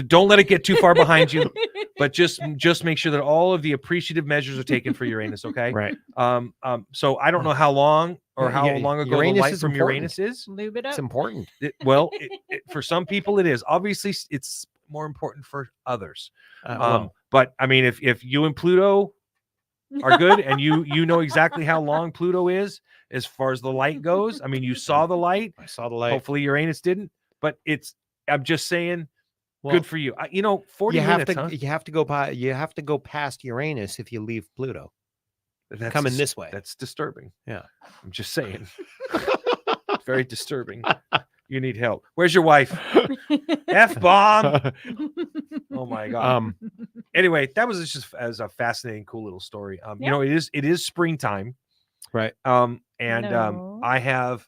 don't let it get too far behind you, but just make sure that all of the appreciative measures are taken for Uranus. Okay. Right. So I don't know how long or how long ago Uranus the light is from important. Uranus is. Lube it up. It's important. For some people it is. Obviously, it's more important for others. Well, But I mean, if you and Pluto are good, and you know exactly how long Pluto is as far as the light goes. I mean, you saw the light. I saw the light. Hopefully Uranus didn't, but I'm just saying, Well, good for you. 40 minutes, huh? You have to go past Uranus if you leave Pluto. That's Coming this way. That's disturbing. Yeah. I'm just saying. It's very disturbing. You need help. Where's your wife? F-bomb. Oh my God. Anyway, that was just as a fascinating, cool little story. It is springtime. Right. No. I have.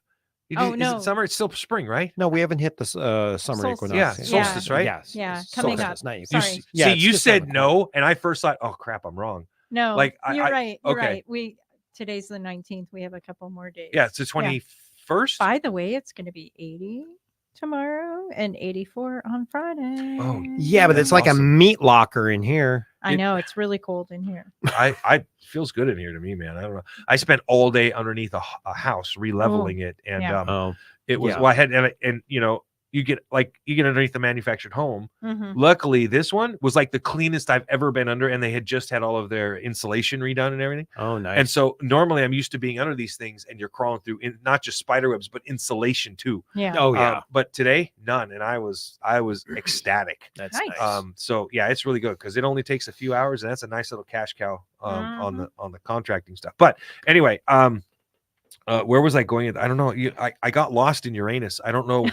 Is no. it summer? It's still spring, right? No, we haven't hit the summer Solstice. equinox. Yeah, solstice, right? Yes. Yeah, coming up. Solstice, not Sorry. See, it's you just said around the no, and I first thought, oh crap, I'm wrong. No, Like, you're right. You're okay. right. Today's the 19th. We have a couple more days. Yeah, it's the 21st. By the way, it's going to be 80 tomorrow and 84 on Friday. Oh, Yeah, but it's like a meat locker in here. I know it's really cold in here. I feels good in here to me, man. I don't know. I spent all day underneath a house releveling it, and Yeah. it was Yeah. well, I had and you get underneath the manufactured home. Mhm. Luckily, this one was like the cleanest I've ever been under, and they had just had all of their insulation redone and everything. Oh, nice. And so normally I'm used to being under these things, and you're crawling through not just spider webs, but insulation too. Yeah. Oh yeah. But today, none, and I was ecstatic. That's Nice. nice. So yeah, it's really good because it only takes a few hours, and that's a nice little cash cow on the contracting stuff. But anyway, where was I going? I don't know. I got lost in Uranus. I don't know.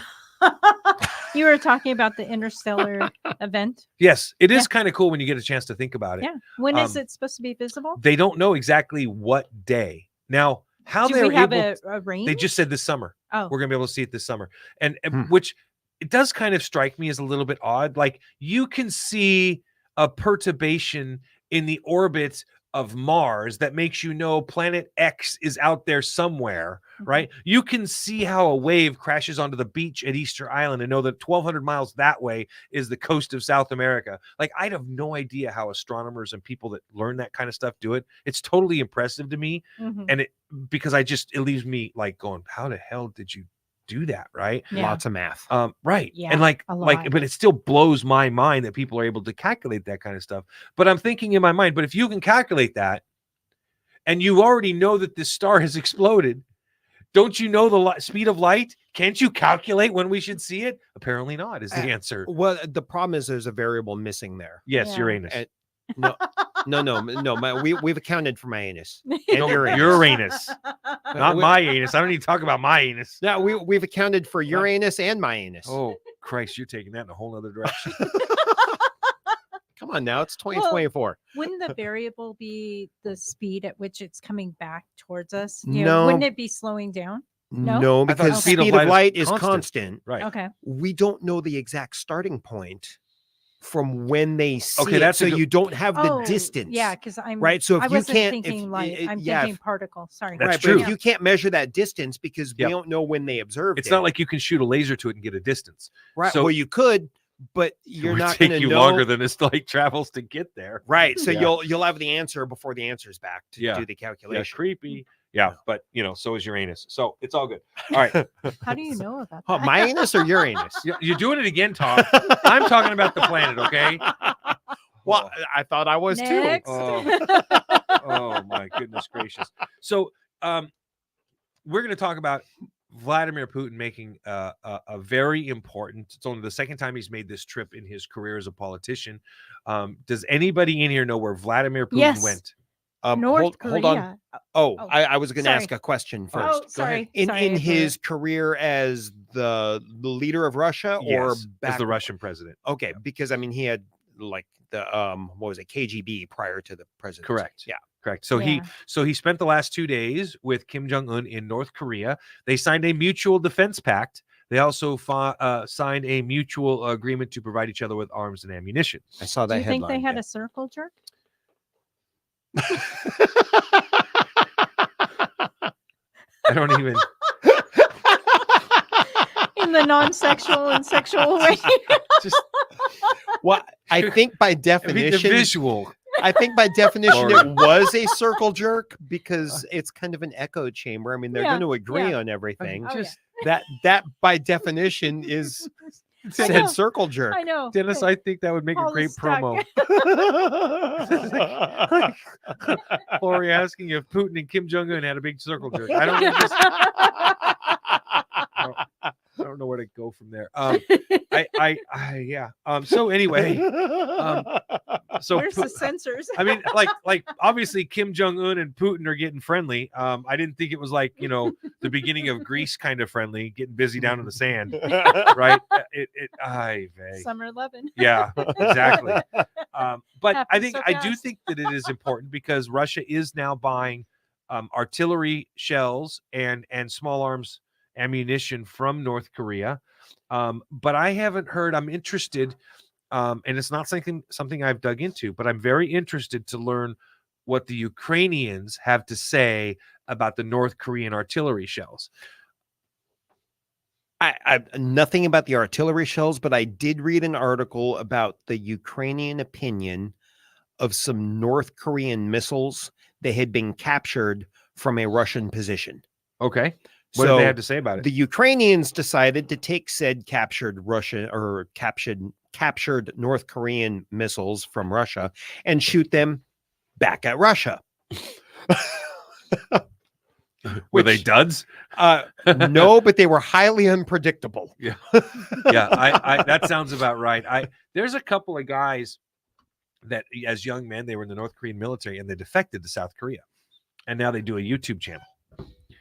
You were talking about the interstellar event. Yes, it is kind of cool when you get a chance to think about it. Yeah. When is it supposed to be visible? They don't know exactly what day. Now, how Do they're we have able, a range? they just said this summer. Oh. We're gonna be able to see it this summer, and which it does kind of strike me as a little bit odd. Like you can see a perturbation in the orbit of Mars that makes you know planet X is out there somewhere, right? You can see how a wave crashes onto the beach at Easter Island and know that 1,200 miles that way is the coast of South America. Like, I'd have no idea how astronomers and people that learn that kind of stuff do it. It's totally impressive to me. And because it leaves me like going, how the hell did you do that, right? Yeah. Lots of math. Right. Yeah, And a lot. but it still blows my mind that people are able to calculate that kind of stuff. But I'm thinking in my mind, but if you can calculate that and you already know that this star has exploded, don't you know the speed of light? Can't you calculate when we should see it? Apparently not, is the answer. Well, the problem is there's a variable missing there. Yes, Yeah. Uranus. And- No. We've accounted for my anus. And No, Uranus. Uranus. Not we- my anus. I don't need to talk about my anus. No, we've accounted for Uranus and my anus. Oh, Christ, you're taking that in a whole other direction. Come on now, it's 2024. Wouldn't the variable be the speed at which it's coming back towards us? No. Wouldn't it be slowing down? No? No, I thought because speed speed of of light light is is constant. constant. Right. Okay. We don't know the exact starting point from when they see Okay, it, that's so a good- you don't have the Oh, distance. Yeah, because I'm Right, so if I you wasn't can't- thinking if- light. I'm yeah, thinking if- particle. Sorry. That's Right, true. but if you can't measure that distance because Yep. we don't know when they observed It's it. not like you can shoot a laser to it and get a distance. right. so- Well, you could, but It you're would not take going to you know. longer than this light travels to get there. Right. So Yeah. you'll have the answer before the answer's back to Yeah. do the Yeah, calculation. creepy. Yeah, but so is Uranus. So it's all good. All right. How do you know about Oh, that? my anus or Uranus? You're doing it again, Tom. I'm talking about the planet, okay? Well, I thought I was Next. Oh my goodness gracious. So we're going to talk about Vladimir Putin making a very important, it's only the second time he's made this trip in his career as a politician. Does anybody in here know where Vladimir Putin Yes. went? North hold on. Korea. Oh, Oh, I was going to sorry. ask a question first. Oh, Go sorry. ahead. In Sorry, I his career as the leader of Russia, or Yes, back as the Russian president. Okay, because I mean he had like the what was it, KGB prior to the presidency. Correct. Yeah. Correct. So Yeah. he spent the last 2 days with Kim Jong-un in North Korea. They signed a mutual defense pact. They also signed a mutual agreement to provide each other with arms and ammunition. I saw that Do you think headline. they had a circle jerk? I don't even. In the non-sexual and sexual way. Just Well, I think by the definition, visual. I think by definition Lord. it was a circle jerk because it's kind of an echo chamber. I mean, they're Yeah, going to agree yeah. on everything. Oh, yeah. Just That by definition is I said know. circle jerk. I know. Dennis, I think that would make Paul a great is stuck. promo. Lori asking if Putin and Kim Jong-un had a big circle jerk. I don't know. I don't know where to go from there. Yeah. So anyway, so Where's the censors? I mean, like obviously Kim Jong-un and Putin are getting friendly. I didn't think it was like, the beginning of Greece kind of friendly, getting busy down in the sand, right? Summer 11. Yeah, exactly. But I Happens think so I do fast. think that it is important because Russia is now buying artillery shells and small arms ammunition from North Korea. But I haven't heard. I'm interested, and it's not something I've dug into, but I'm very interested to learn what the Ukrainians have to say about the North Korean artillery shells. I nothing about the artillery shells, but I did read an article about the Ukrainian opinion of some North Korean missiles that had been captured from a Russian position. Okay. What did they have to say about it? The Ukrainians decided to take said captured North Korean missiles from Russia and shoot them back at Russia. Were they duds? No, but they were highly unpredictable. Yeah. I that sounds about right. There's a couple of guys that as young men, they were in the North Korean military and they defected to South Korea. And now they do a YouTube channel.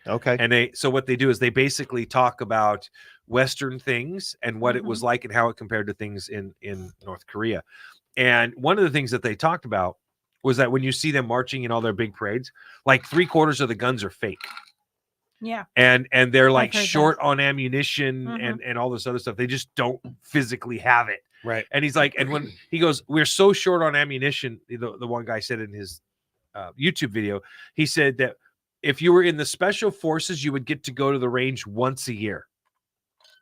Okay. And so what they do is they basically talk about Western things and what it was like and how it compared to things in North Korea. And one of the things that they talked about was that when you see them marching in all their big parades, like 3/4 of the guns are fake. Yeah. And they're like heard short on ammunition Mhm. and all this other stuff. They just don't physically have it. Right. And he's like, and when he goes, we're so short on ammunition, the one guy said in his YouTube video, he said that if you were in the special forces, you would get to go to the range once a year.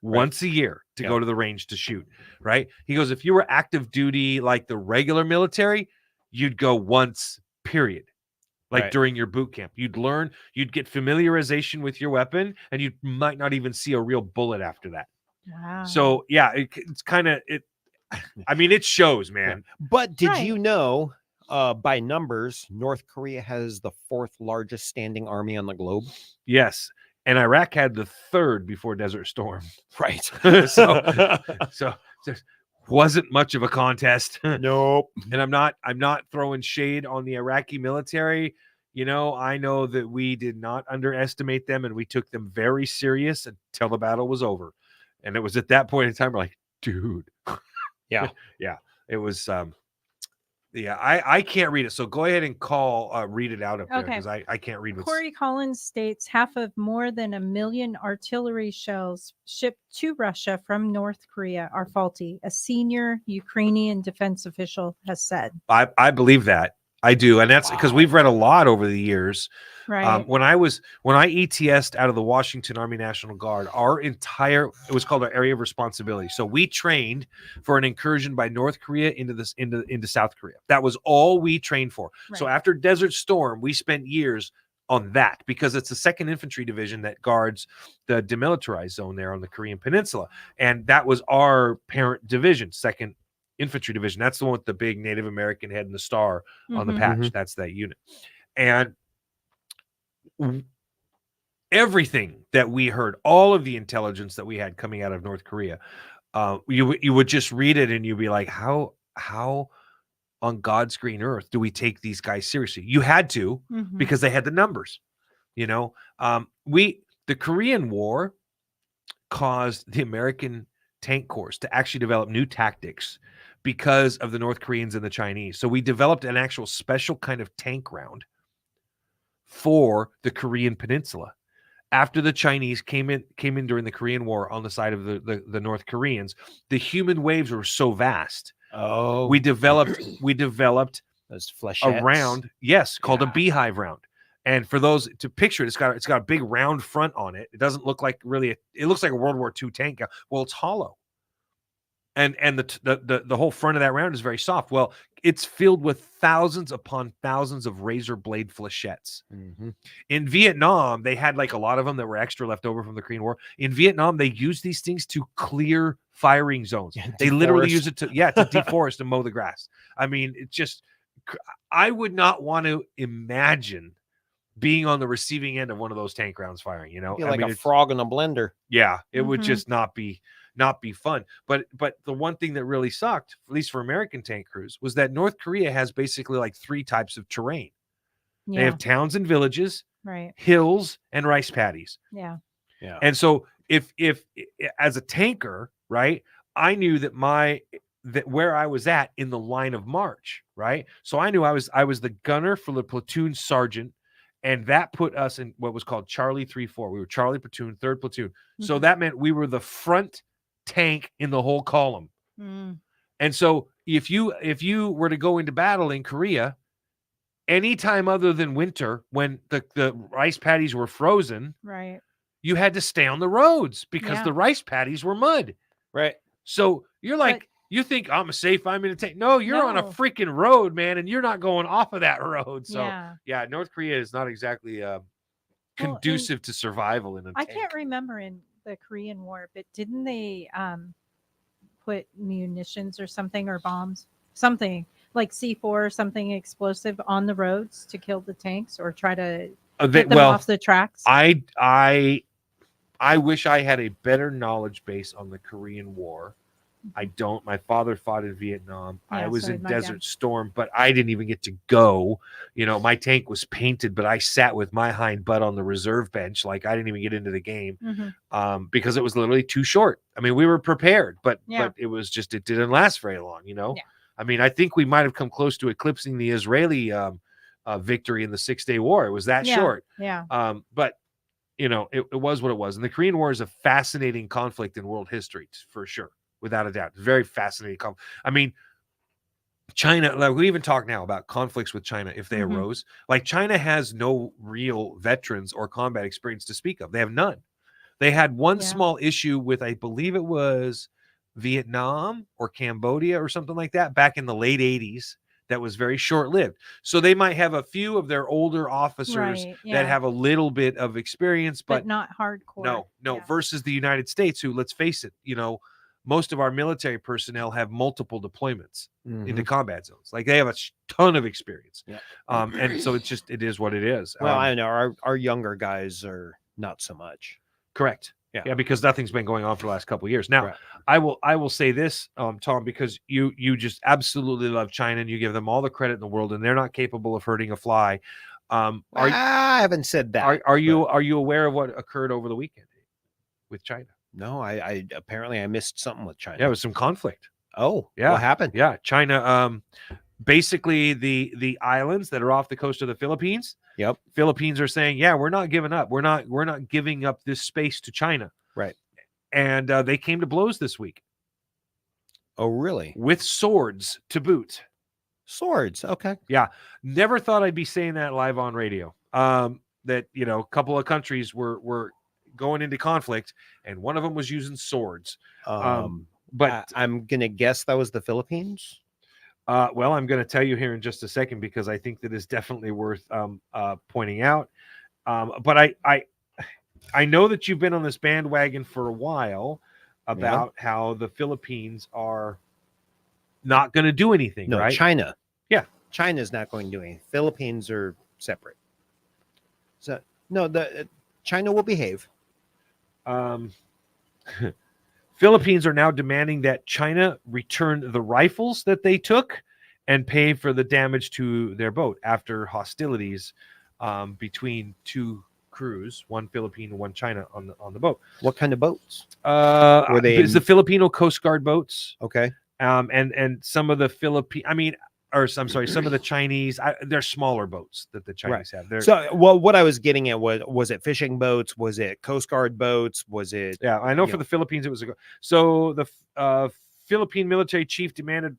Once a year to go to the range to shoot, right? He goes, if you were active duty like the regular military, you'd go once, period. Like during your boot camp. You'd learn, you'd get familiarization with your weapon, and you might not even see a real bullet after that. Wow. So, yeah, it's kind of, I mean, it shows, man. But did you know, by numbers, North Korea has the 4th largest standing army on the globe? Yes. And Iraq had the 3rd before Desert Storm. Right. so there wasn't much of a contest. Nope. And I'm not throwing shade on the Iraqi military. I know that we did not underestimate them and we took them very serious until the battle was over. And it was at that point in time, we're like, dude. Yeah. Yeah. It was I can't read it. So go ahead and read it out up there because I can't read what's Corey Collins states half of more than 1 million artillery shells shipped to Russia from North Korea are faulty, a senior Ukrainian defense official has said. I believe that. I do. And that's because we've read a lot over the years. Right. When I ETS'd out of the Washington Army National Guard, it was called our area of responsibility. So we trained for an incursion by North Korea into South Korea. That was all we trained for. Right. So after Desert Storm, we spent years on that because it's the 2nd Infantry Division that guards the demilitarized zone there on the Korean Peninsula. And that was our parent division, 2nd Infantry Division. That's the one with the big Native American head and the star on the patch. That's that unit. And everything that we heard, all of the intelligence that we had coming out of North Korea, you would just read it and you'd be like, how on God's green earth do we take these guys seriously? You had to because they had the numbers. The Korean War caused the American tank corps to actually develop new tactics because of the North Koreans and the Chinese. So we developed an actual special kind of tank round for the Korean Peninsula. After the Chinese came in during the Korean War on the side of the North Koreans, the human waves were so vast. Oh, We developed those flechettes. a round, called a beehive round. And for those to picture it, it's got a big round front on it. It doesn't look like it looks like a World War II tank. Well, it's hollow. And the whole front of that round is very soft. Well, it's filled with thousands upon thousands of razor blade flechettes. Mm-hmm. In Vietnam, they had like a lot of them that were extra left over from the Korean War. In Vietnam, they used these things to clear firing zones. They literally use it to deforest and mow the grass. I mean, it just, I would not want to imagine being on the receiving end of one of those tank rounds firing. Like a frog in a blender. Yeah, it would just not be fun. But the one thing that really sucked, at least for American tank crews, was that North Korea has basically like 3 types of terrain. Yeah. They have towns and villages, Right. hills, and rice paddies. Yeah. Yeah. And so if as a tanker, right, I knew that where I was at in the line of march, right? So I knew I was the gunner for the platoon sergeant, and that put us in what was called Charlie 3-4. We were Charlie platoon, 3rd platoon. So that meant we were the front tank in the whole column. Mm. And so if you were to go into battle in Korea, anytime other than winter, when the rice paddies were frozen, Right. you had to stay on the roads because Yeah. the rice paddies were mud. Right. So you're like, But- you think I'm safe, I'm in a tank. No, you're on a No. freaking road, man, and you're not going off of that road. So Yeah. North Korea is not exactly and conducive to survival in a I tank. can't remember in the Korean War, but didn't they put munitions or something, or bombs, something like C4 or something explosive on the roads to kill the tanks or try to get them off the tracks? I wish I had a better knowledge base on the Korean War. I don't. My father fought in Vietnam. Yeah, I was so in did my Desert dad. Storm, but I didn't even get to go. My tank was painted, but I sat with my hind butt on the reserve bench. Like I didn't even get into the game because it was literally too short. I mean, we were prepared, but it was just, it didn't last very long. Yeah. I mean, I think we might have come close to eclipsing the Israeli victory in the 6-Day War. It was that short. Yeah. But it was what it was. And the Korean War is a fascinating conflict in world history, for sure, without a doubt. Very fascinating conflict. I mean, China, like we even talk now about conflicts with China if they arose. Like China has no real veterans or combat experience to speak of. They have none. They had one small issue with, I believe it was Vietnam or Cambodia or something like that back in the late 80s. That was very short-lived. So they might have a few of their older officers that have a little bit of experience, but not hardcore. No, Yeah. versus the United States, who, let's face it, most of our military personnel have multiple deployments into combat zones. Like they have a ton of experience. Yeah. And so it is what it is. Well, I know our younger guys are not so much. Correct. Yeah, because nothing's been going on for the last couple of years. Now, I will say this, Tom, because you just absolutely love China and you give them all the credit in the world, and they're not capable of hurting a fly. I haven't said that. Are you aware of what occurred over the weekend with China? No, I apparently I missed something with China. Yeah, it was some conflict. Oh, yeah. What happened? Yeah, China. Basically, the islands that are off the coast of the Philippines. Yep. Philippines are saying, yeah, we're not giving up. We're not giving up this space to China. Right. And they came to blows this week. Oh, really? With swords to boot. Swords. Okay. Yeah. Never thought I'd be saying that live on radio. That, a couple of countries were going into conflict, and one of them was using swords. But I'm going to guess that was the Philippines. Well, I'm going to tell you here in just a second, because I think that is definitely worth pointing out. But I know that you've been on this bandwagon for a while about how the Philippines are not going to do anything, No, right? China. Yeah. China's not going to do anything. Philippines are separate. So, no, China will behave. Philippines are now demanding that China return the rifles that they took and pay for the damage to their boat after hostilities between two crews, one Philippine and one China on the boat. What kind of boats? Were they the Filipino Coast Guard boats? Okay. And some of the Philippine, I mean, or I'm sorry, some of the Chinese, they're smaller boats that the Chinese have. They're, So, well, what I was getting at was it fishing boats? Was it Coast Guard boats? Was it? yeah, I know you for the Philippines it was so the Philippine military chief demanded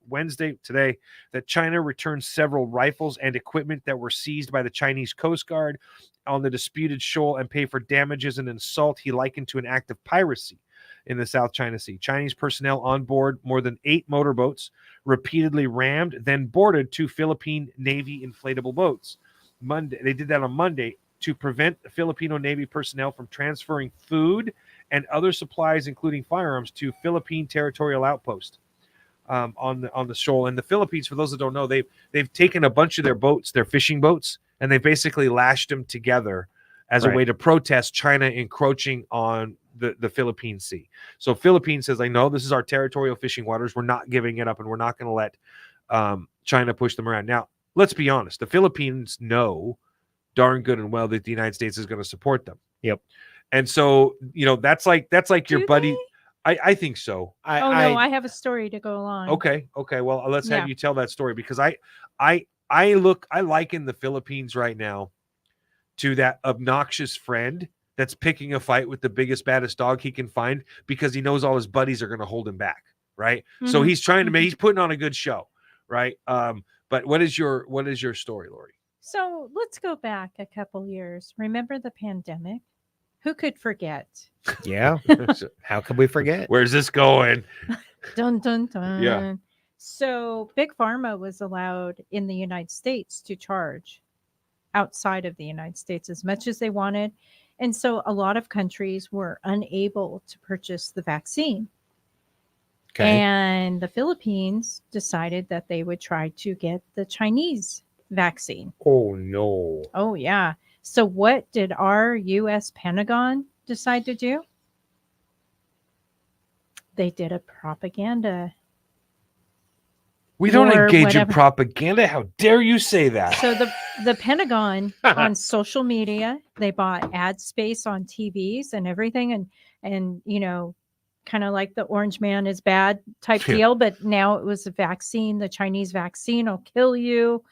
Wednesday today that China return several rifles and equipment that were seized by the Chinese Coast Guard on the disputed shoal and pay for damages and insult he likened to an act of piracy in the South China Sea. Chinese personnel on board more than 8 motorboats repeatedly rammed, then boarded 2 Philippine Navy inflatable boats. They did that on Monday to prevent the Filipino Navy personnel from transferring food and other supplies, including firearms, to Philippine territorial outpost on the shoal. And the Philippines, for those that don't know, they've taken a bunch of their boats, their fishing boats, and they basically lashed them together as a way to protest China encroaching on the Philippine Sea. So Philippines says, like, no, this is our territorial fishing waters. We're not giving it up, and we're not going to let China push them around. Now, let's be honest. The Philippines know darn good and well that the United States is going to support them. Yep. And so, that's like your Do buddy. they? I think so. I have a story to go along. Okay. Well, let's have you tell that story, because I liken the Philippines right now to that obnoxious friend that's picking a fight with the biggest, baddest dog he can find because he knows all his buddies are going to hold him back. Right. So he's trying to he's putting on a good show. Right. But what is your story, Lori? So let's go back a couple years. Remember the pandemic? Who could forget? Yeah. How could we forget? Where's this going? Dun, dun, dun. Yeah. So Big Pharma was allowed in the United States to charge outside of the United States as much as they wanted. And so a lot of countries were unable to purchase the vaccine. Okay. And the Philippines decided that they would try to get the Chinese vaccine. Oh, no. Oh, yeah. So what did our U.S. Pentagon decide to do? They did a propaganda. We don't or engage whatever. in propaganda. How dare you say that? So the Pentagon on social media, they bought ad space on TVs and everything, and kind of like the orange man is bad type deal, but now it was a vaccine. The Chinese vaccine will kill you.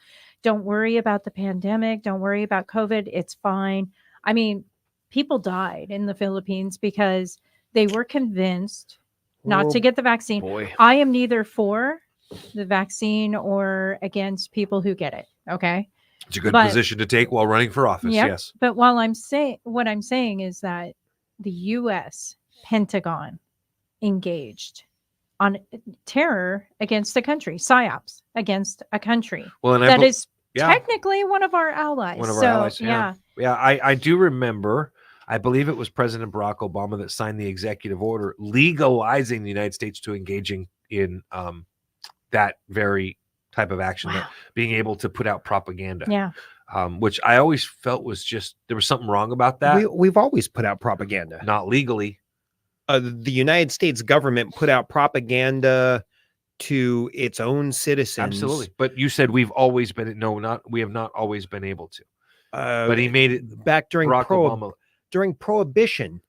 Don't worry about the pandemic. Don't worry about COVID. It's fine. I mean, people died in the Philippines because they were convinced not to get the vaccine. Boy. I am neither for the vaccine or against people who get it. Okay. It's a good position to take while running for office. Yep. Yes. But what I'm saying is that the U.S. Pentagon engaged on terror against a country, psyops against a country that is technically one of our allies. One of our allies. Yeah. I do remember. I believe it was President Barack Obama that signed the executive order legalizing the United States to engaging in that very type of action, that being able to put out propaganda. Yeah. Which I always felt was just, there was something wrong about that. We've always put out propaganda. Not legally. The United States government put out propaganda to its own citizens. Absolutely. But you said we've always been, we have not always been able to. But he made it back during Obama. During Prohibition.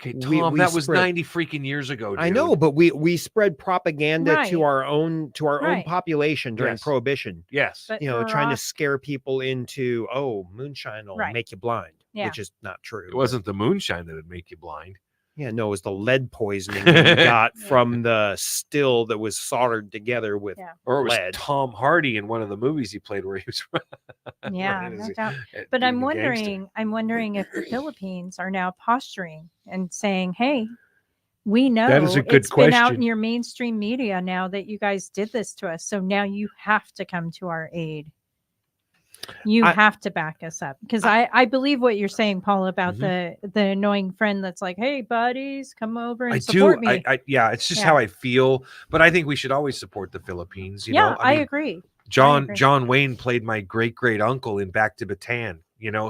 Okay, Tom, that was 90 freaking years ago. Dude. I know, but we spread propaganda to our own Right. population during Yes. Prohibition. Yes. But Trying to Barack- scare people into, moonshine will Right. make you blind, Yeah. which is not true. It wasn't the moonshine that would make you blind. Yeah, no, it was the lead poisoning that you got from the still that was soldered together with Or it was lead. Tom Hardy in one of the movies he played where he was Yeah, running no as a- doubt. being But a I'm gangster. wondering if the Philippines are now posturing and saying, "Hey, we know That is a good it's been out question. in your mainstream media now that you guys did this to us. So now you have to come to our aid. You have to back us up." Because I believe what you're saying, Paul, about the annoying friend that's like, "Hey, buddies, come over and support me." It's just how I feel. But I think we should always support the Philippines. You know, I mean, agree. John Wayne played my great uncle in Back to Bataan.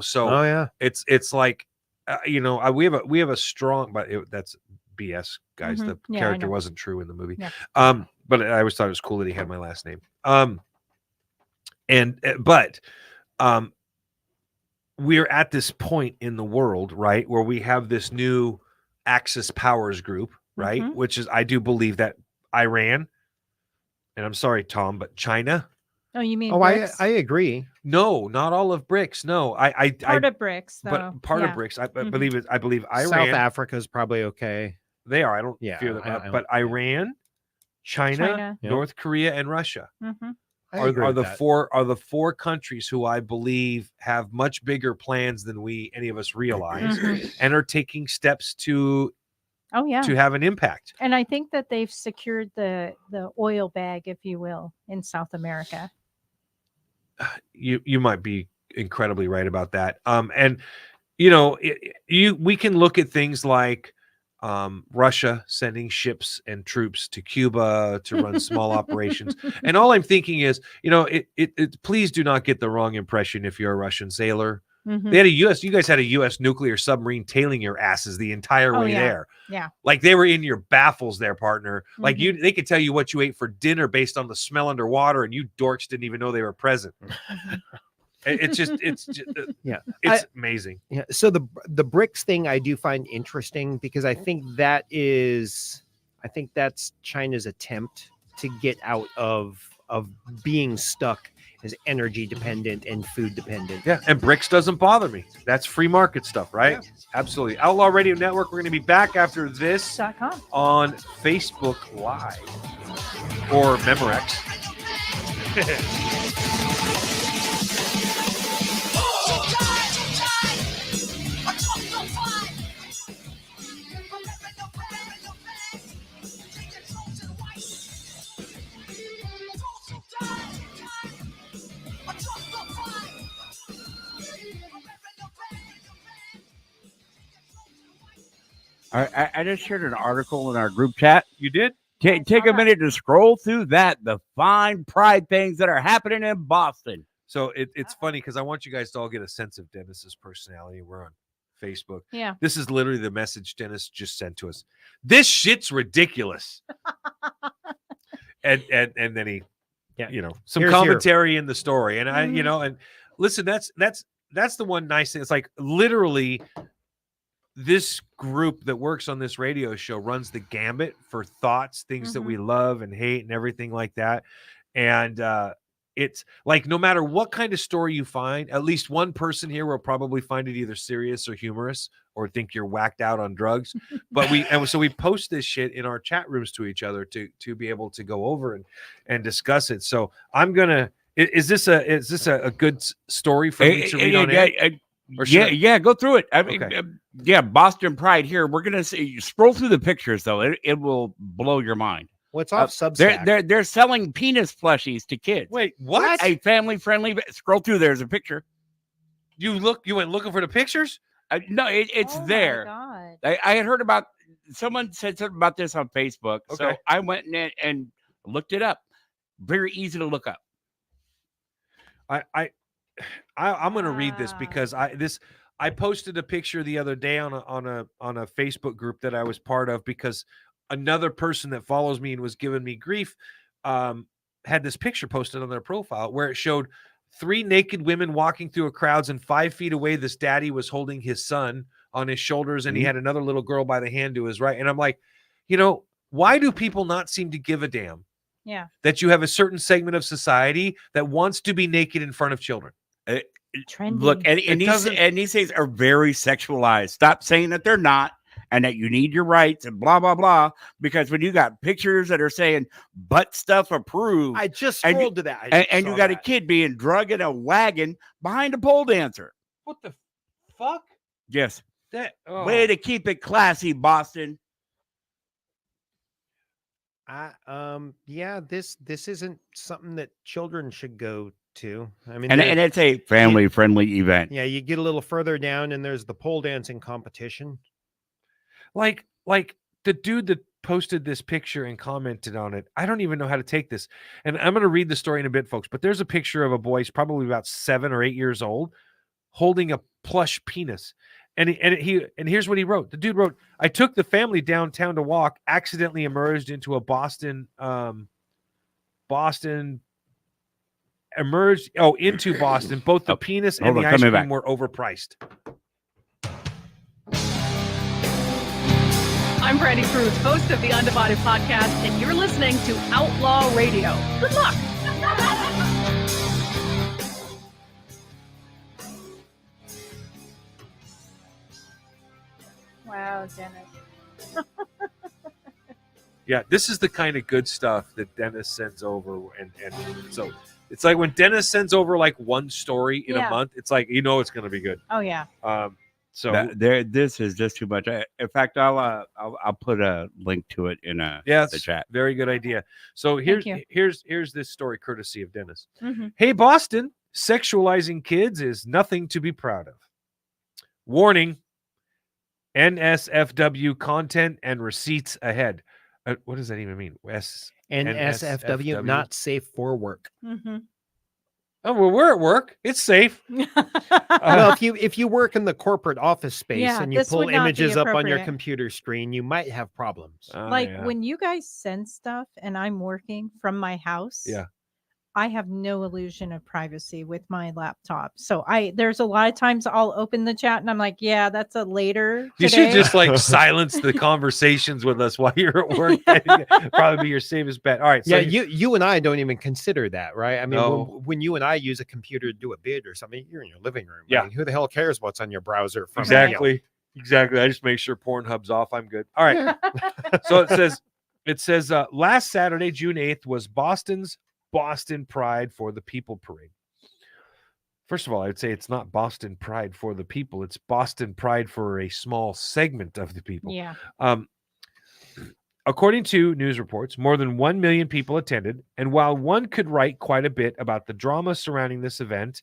So it's like, we have a strong, but that's BS, guys. Mhm. The Yeah, I character know. wasn't true in the movie. Yeah. But I always thought it was cool that he had my last name. We're at this point in the world, right, where we have this new Axis powers group, right, Mhm. which is, I do believe that Iran, and I'm sorry, Tom, but China. Oh, you mean Oh, BRICS? I agree. No, not all of BRICS. No, Part of BRICS, though. but part of Yeah. BRICS. I Mhm. believe it. I believe Iran. South Africa's probably okay. They are. I don't Yeah, fear them. I But don't- Iran, China, China. Yep. North Korea, and Russia Mhm. I agree are with the that. four countries who I believe have much bigger plans than any of us realize, Mhm. and are taking steps to Oh, yeah. have an impact. And I think that they've secured the oil bag, if you will, in South America. You might be incredibly right about that. And you know, we can look at things like Russia sending ships and troops to Cuba to run small operations. And all I'm thinking is, you know, please do not get the wrong impression if you're a Russian sailor. Mhm. They had you guys had a U.S. nuclear submarine tailing your asses the entire way yeah. there. Yeah. Like they were in your baffles there, partner. Like Mhm. they could tell you what you ate for dinner based on the smell underwater, and you dorks didn't even know they were present. It's just Yeah. it's amazing. Yeah. So the BRICS thing I do find interesting because I think that's China's attempt to get out of being stuck as energy dependent and food dependent. Yeah, and BRICS doesn't bother me. That's free market stuff, right? Yeah. Absolutely. Outlaw Radio Network. We're going to be back after this .com. on Facebook Live or Memorex. I just shared an article in our group chat. You did? Take a minute to scroll through that. The fine pride things that are happening in Boston. So it's funny because I want you guys to all get a sense of Dennis's personality. We're on Facebook. Yeah. This is literally the message Dennis just sent to us. This shit's ridiculous. and then he, you know, some commentary in the story. And I, you know, and listen, that's the one nice thing. It's like literally this group that works on this radio show runs the gambit for thoughts, things that we love and hate and everything like that. And it's like no matter what kind of story you find, at least one person here will probably find it either serious or humorous or think you're whacked out on drugs. But so we post this shit in our chat rooms to each other to be able to go over and discuss it. So I'm gonna. Is this a good story for me to read on air? Yeah, go through it. I mean, Okay. yeah, Boston Pride here. We're gonna see. Scroll through the pictures though; it will blow your mind. What's off Substack? They're selling penis plushies to kids. Wait, what? A family friendly. Scroll through. There's a picture. You went looking for the pictures? No, it's there. My God. I had heard about. Someone said something about this on Facebook, so Okay. I went in and looked it up. Very easy to look up. I'm going to read this because I posted a picture the other day on a Facebook group that I was part of because another person that follows me and was giving me grief had this picture posted on their profile where it showed 3 naked women walking through a crowd, and 5 feet away this daddy was holding his son on his shoulders and he had another little girl by the hand to his right. And I'm like, you know, why do people not seem to give a damn? Yeah. That you have a certain segment of society that wants to be naked in front of children. Trendy. Look, and these things are very sexualized. Stop saying that they're not, and that you need your rights and blah blah blah. Because when you got pictures that are saying butt stuff approved, I just scrolled to that. And you got a kid being drugged in a wagon behind a pole dancer. What the fuck? Yes, That way to keep it classy, Boston. Yeah, this isn't something that children should go to. I mean, And it's a family friendly event. yeah, you get a little further down and there's the pole dancing competition. like the dude that posted this picture and commented on it. I don't even know how to take this. And I'm going to read the story in a bit, folks, but there's a picture of a boy, he's probably about 7 or 8 years old, holding a plush penis. And here's what he wrote. The dude wrote, "I took the family downtown to walk, accidentally emerged into a Boston into Boston. Both the penis and the ice cream were overpriced." I I'm Brandy Cruz, host of the Undivided Podcast, and you're listening to Outlaw Radio. Good luck. Wow, Dennis. Yeah, this is the kind of good stuff that Dennis sends over, and so it's like when Dennis sends over like one story in a month, it's like it's going to be good. Oh yeah. So this is just too much. In fact, I'll put a link to it in the chat. Very good idea. So here's this story courtesy of Dennis. Mm-hmm. Hey Boston, sexualizing kids is nothing to be proud of. Warning: NSFW content and receipts ahead. What does that even mean? NSFW, not safe for work. Mm-hmm. Oh well, we're at work. It's safe. Well, if you work in the corporate office space and you this pull would not be images up on your appropriate. computer screen, you might have problems. When you guys send stuff and I'm working from my house, I have no illusion of privacy with my laptop. So there's a lot of times I'll open the chat and I'm like, yeah, that's a later. You should just like silence the conversations with us while you're at work. Probably be your safest bet. All right. So you and I don't even consider that, right? I mean, No. when you and I use a computer to do a bid or something, you're in your living room. Yeah. I mean, who the hell cares what's on your browser? From Exactly. I just make sure Pornhub's off. I'm good. All right. So it says last Saturday, June 8th, was Boston's Boston Pride for the People Parade. First of all, I would say it's not Boston Pride for the people. It's Boston Pride for a small segment of the people. Yeah. According to news reports, more than 1 million people attended. And while one could write quite a bit about the drama surrounding this event,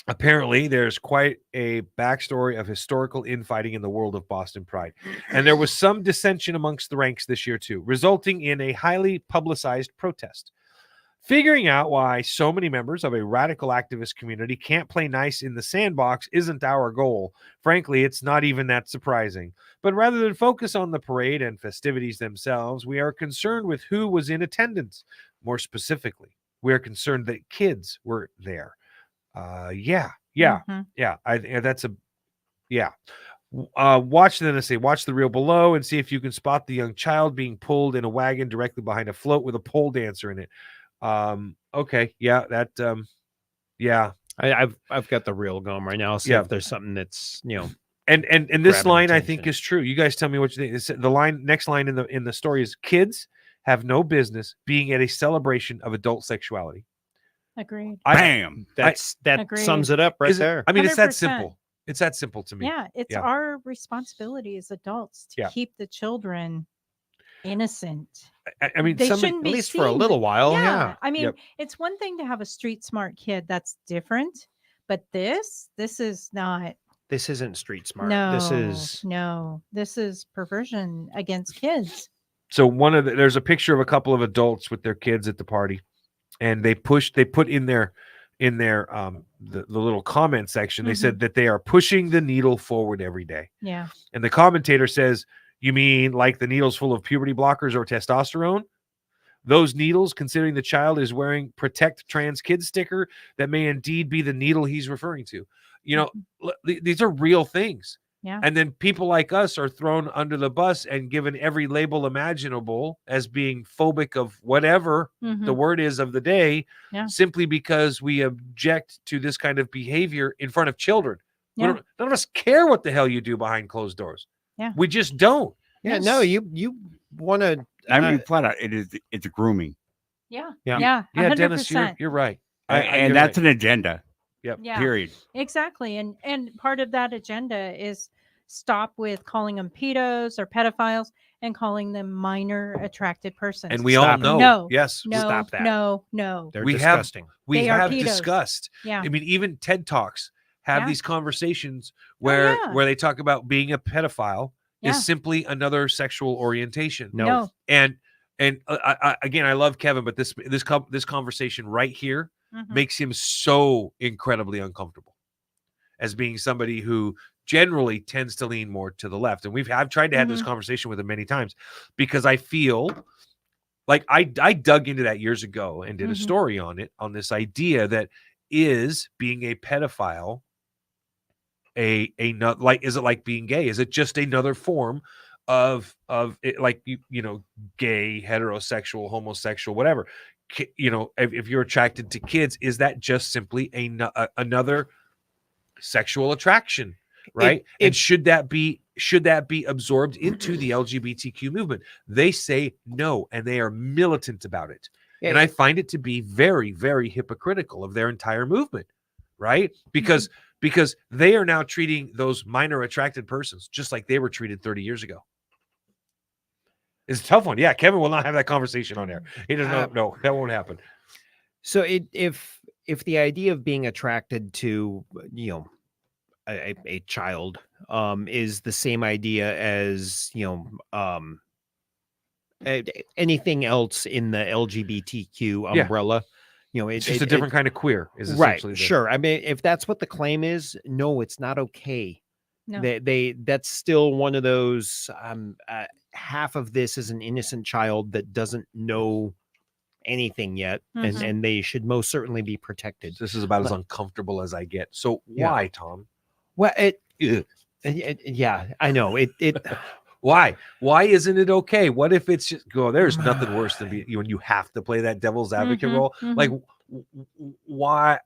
apparently there's quite a backstory of historical infighting in the world of Boston Pride. And there was some dissension amongst the ranks this year too, resulting in a highly publicized protest. Figuring out why so many members of a radical activist community can't play nice in the sandbox isn't our goal. Frankly, it's not even that surprising. But rather than focus on the parade and festivities themselves, we are concerned with who was in attendance. More specifically, we are concerned that kids were there. Watch the reel below and see if you can spot the young child being pulled in a wagon directly behind a float with a pole dancer in it. I've got the reel going right now. See if there's something that's and this grabbing line I attention. think is true. You guys tell me what you think. The next line in the story is kids have no business being at a celebration of adult sexuality. Agreed. Bam. That Agreed. sums it up right Is it- there. I mean, it's that 100%. simple. It's that simple to me. Yeah, it's our responsibility as adults to keep the children innocent. I mean, They somebody, shouldn't be at least for a seen- little while. Yeah, I mean, Yep. it's one thing to have a street smart kid. That's different. But this is not. This isn't street smart. No, This is perversion against kids. So there's a picture of a couple of adults with their kids at the party, and they put in their the little comment section. They said that they are pushing the needle forward every day. Yeah. And the commentator says, "You mean like the needles full of puberty blockers or testosterone? Those needles, considering the child is wearing Protect Trans Kids sticker, that may indeed be the needle he's referring to." These are real things. Yeah. And then people like us are thrown under the bus and given every label imaginable as being phobic of whatever the word is of the day, simply because we object to this kind of behavior in front of children. Yeah. None of us care what the hell you do behind closed doors. Yeah. We just don't. Yeah, no, you want to. I mean, flat out, it's grooming. Yeah. Yeah. Yeah. Yeah, Dennis, 100%. you're right. And that's an agenda. Yep. Yeah. Period. Exactly. And part of that agenda is stop with calling them pedos or pedophiles and calling them minor attracted persons. And we all know. No. Yes. No. Stop that. No. They're we disgusting. They are have pedos. discussed. Yeah. I mean, even TED Talks have Yeah. these conversations where yeah. where they talk about being a pedophile Yeah. is simply another sexual orientation. No. And again, I love Kevin, but this conversation right here Mhm. makes him so incredibly uncomfortable as being somebody who generally tends to lean more to the left. And I've tried to have this conversation with him many times because I feel like I dug into that years ago and did a story on it, on this idea that is being a pedophile is it like being gay? Is it just another form of it, like you know, gay, heterosexual, homosexual, whatever. You know, if you're attracted to kids, is that just simply another sexual attraction, right? And should that be absorbed into the LGBTQ movement? They say no, and they are militant about it. And I find it to be very, very hypocritical of their entire movement, right? Because they are now treating those minor attracted persons just like they were treated 30 years ago. It's a tough one. Yeah, Kevin will not have that conversation on air. He doesn't know. No, that won't happen. So if the idea of being attracted to, you know, a child is the same idea as, you know, anything else in the LGBTQ umbrella, you know, It's just a different kind of queer, is right. essentially Sure. I mean, if that's what the claim is, no, it's not okay. No. That's still one of those. Half of this is an innocent child that doesn't know anything yet, and they should most certainly be protected. This is about as uncomfortable as I get. So why, Tom? Well, yeah, I know it. Why isn't it okay? What if it's just there's nothing worse than when you have to play that devil's advocate role. Like, why?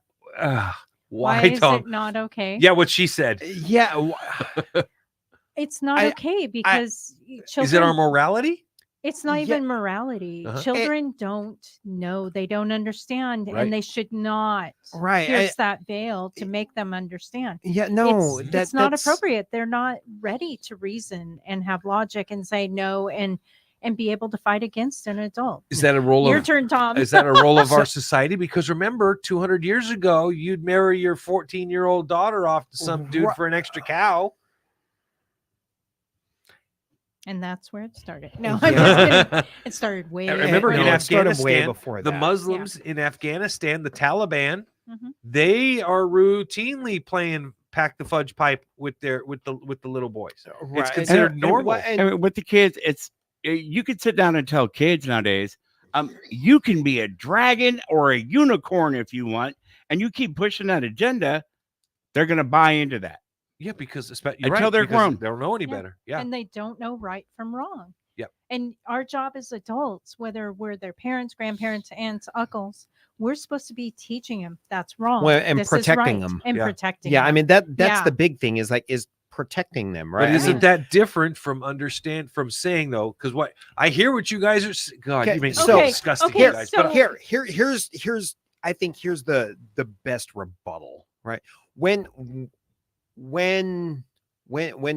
Why, is Tom? it not okay? Yeah, what she said. Yeah, it's not okay because children. Is it our morality? It's not even morality. Children don't know. They don't understand, and they should not pierce that veil to make them understand. Yeah, no, it's not appropriate. They're not ready to reason and have logic and say no and be able to fight against an adult. Is that a role Your turn, Tom. Is that a role of our society? Because remember, 200 years ago, you'd marry your 14-year-old daughter off to some dude for an extra cow. And that's where it started. No, I'm just kidding. It started way. I remember in Afghanistan, way before the that. Muslims in Afghanistan, the Taliban, they are routinely playing pack the fudge pipe with the little boys. Right. It's considered normal. And with the kids, it's you could sit down and tell kids nowadays, you can be a dragon or a unicorn if you want, and you keep pushing that agenda, they're going to buy into that. Yeah, because until they're grown, they don't know any better. Yeah, and they don't know right from wrong. Yep. And our job as adults, whether we're their parents, grandparents, aunts, uncles, we're supposed to be teaching them that's wrong. Well, and this protecting is right, them. and Yeah. protecting. Yeah, them. I mean that's the big thing is protecting them, right? But isn't that different from saying though? Because what I hear what you guys are. God, you make me so disgusting, okay, you guys. so- But here's I think here's the best rebuttal, right? When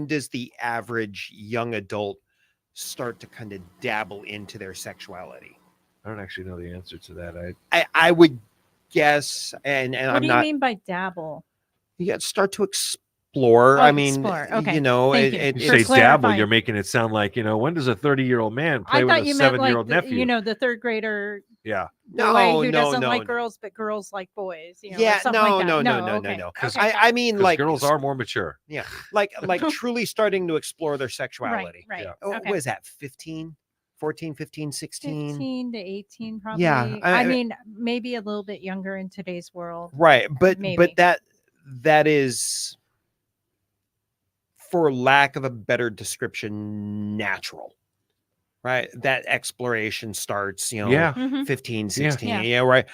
does the average young adult start to kind of dabble into their sexuality? I don't actually know the answer to that. I would guess, and what I'm do not. you mean by dabble? You got to start to explore. Oh, I mean, explore. Okay. you know, Thank you. You For say dabble, clarifying. you're making it sound like, when does a 30-year-old man play I with thought a you meant like 7-year-old nephew? the third grader. Yeah. Boy who doesn't like girls, but girls like boys. You know, Yeah, or something like that. no. Because I mean, like girls are more mature. Yeah, like truly starting to explore their sexuality. Right. Yeah. Okay. What is that? 14, 15, 16? 15 to 18, probably. Yeah, I mean, maybe a little bit younger in today's world. Right, but Maybe. that is, for lack of a better description, natural. Right, that exploration starts, 15, 16, right.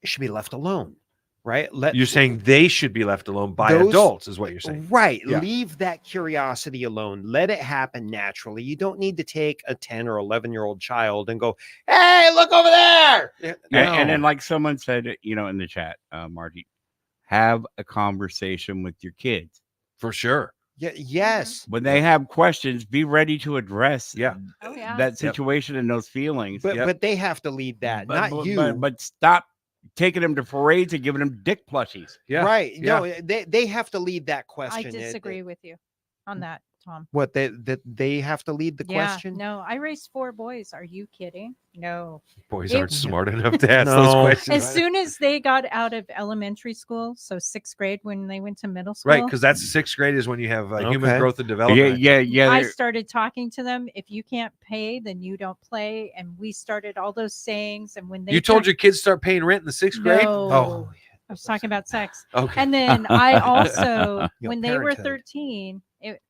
It should be left alone, right? You're saying they should be left alone by adults, is what you're saying. Right. Yeah. Leave that curiosity alone. Let it happen naturally. You don't need to take a 10 or 11-year-old child and go, hey, look over there. And then, like someone said, in the chat, Marty, have a conversation with your kids. For sure. Yeah. Yes. When they have questions, be ready to address Oh, yeah. that situation and those feelings. But they have to lead that, not you. But stop taking them to parades and giving them dick plushies. Yeah. Right. Yeah. No, they have to lead that question. I disagree with you on that, Tom. What they have to lead the question? No, I raised 4 boys. Are you kidding? No. Boys aren't smart enough to ask No. those questions. As soon as they got out of elementary school, so 6th grade when they went to middle school. Right, because that's 6th grade is when you have human Okay. growth and development. Yeah. I started talking to them. If you can't pay, then you don't play. And we started all those sayings. And when they You told your kids start paying rent in the 6th grade? No. Oh, was talking about sex. Okay. And then I also, You know, when they were parenthood. 13,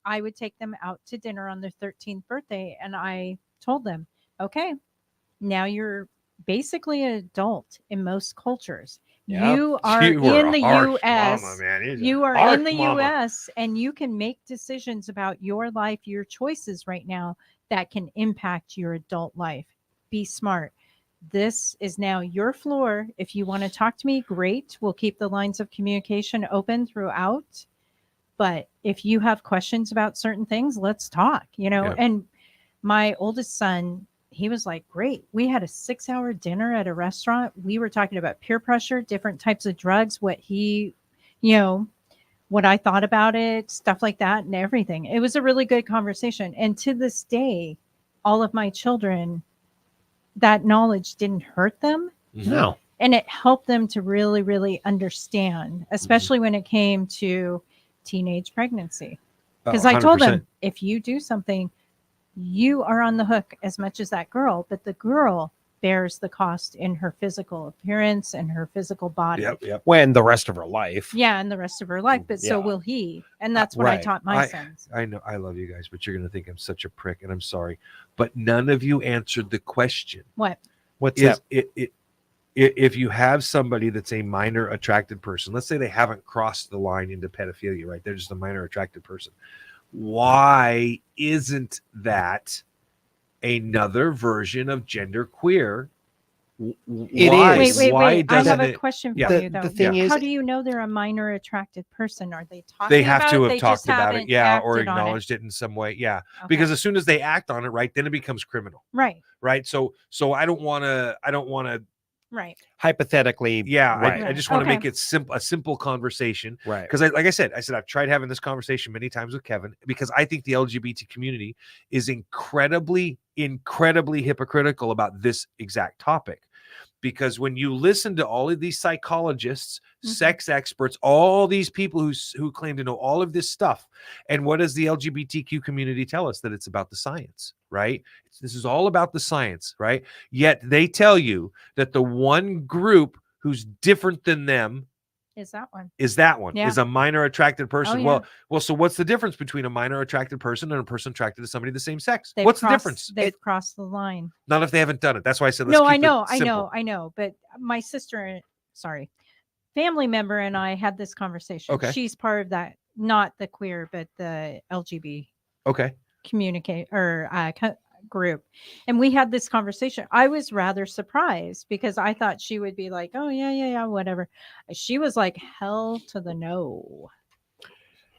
I would take them out to dinner on their 13th birthday. And I told them, okay, now you're basically an adult in most cultures. Yep. You are You were in a the harsh U.S. mama, man. You're a You are harsh in the mama. U.S. and you can make decisions about your life, your choices right now that can impact your adult life. Be smart. This is now your floor. If you want to talk to me, great. We'll keep the lines of communication open throughout. But if you have questions about certain things, let's talk, Yeah. And my oldest son, he was like, great. We had a 6-hour dinner at a restaurant. We were talking about peer pressure, different types of drugs, what he, what I thought about it, stuff like that, and everything. It was a really good conversation. And to this day, all of my children, that knowledge didn't hurt them. No. And it helped them to really, really understand, especially when it came to teenage pregnancy. Because I told them, 100%. if you do something, you are on the hook as much as that girl, but the girl bears the cost in her physical appearance and her physical body. Yep. When the rest of her life. Yeah, and the rest of her life, but so Yeah. will he. And that's what I Right. taught my sons. I know I love you guys, but you're gonna think I'm such a prick, and I'm sorry. But none of you answered the question. What? What's Is that? if you have somebody that's a minor attracted person, let's say they haven't crossed the line into pedophilia, right? They're just a minor attracted person. Why isn't that another version of gender queer? It Why? is. Wait. Why I have doesn't a it? question for Yeah. you, though. The thing How is- do you know they're a minor attracted person? Are they talking They have about to it? have They talked just about it, haven't yeah, or acted on it? acknowledged it in some way, yeah. Okay. Because as soon as they act on it, right, then it becomes criminal, Right. right? So I don't want to. Right. Hypothetically. Yeah, Right. I just want to Okay. make it a simple conversation. Right. Because like I said, I've tried having this conversation many times with Kevin because I think the LGBT community is incredibly hypocritical about this exact topic. Because when you listen to all of these psychologists, sex experts, all these people who claim to know all of this stuff, and what does the LGBTQ community tell us? That it's about the science, right? This is all about the science, right? Yet they tell you that the one group who's different than them Is that one? is that one, Yeah. is a minor attracted person. yeah. Well, so what's the difference between a minor attracted person and a person attracted to somebody of the same sex? They've What's the crossed- difference? They've crossed the line. Not if they haven't done it. That's why I said let's No, keep I know. it simple. I know. But my sister, family member and I had this conversation. Okay. She's part of that, not the queer, but the LGBT Okay. group. And we had this conversation. I was rather surprised because I thought she would be like, oh, yeah, whatever. She was like, hell to the no.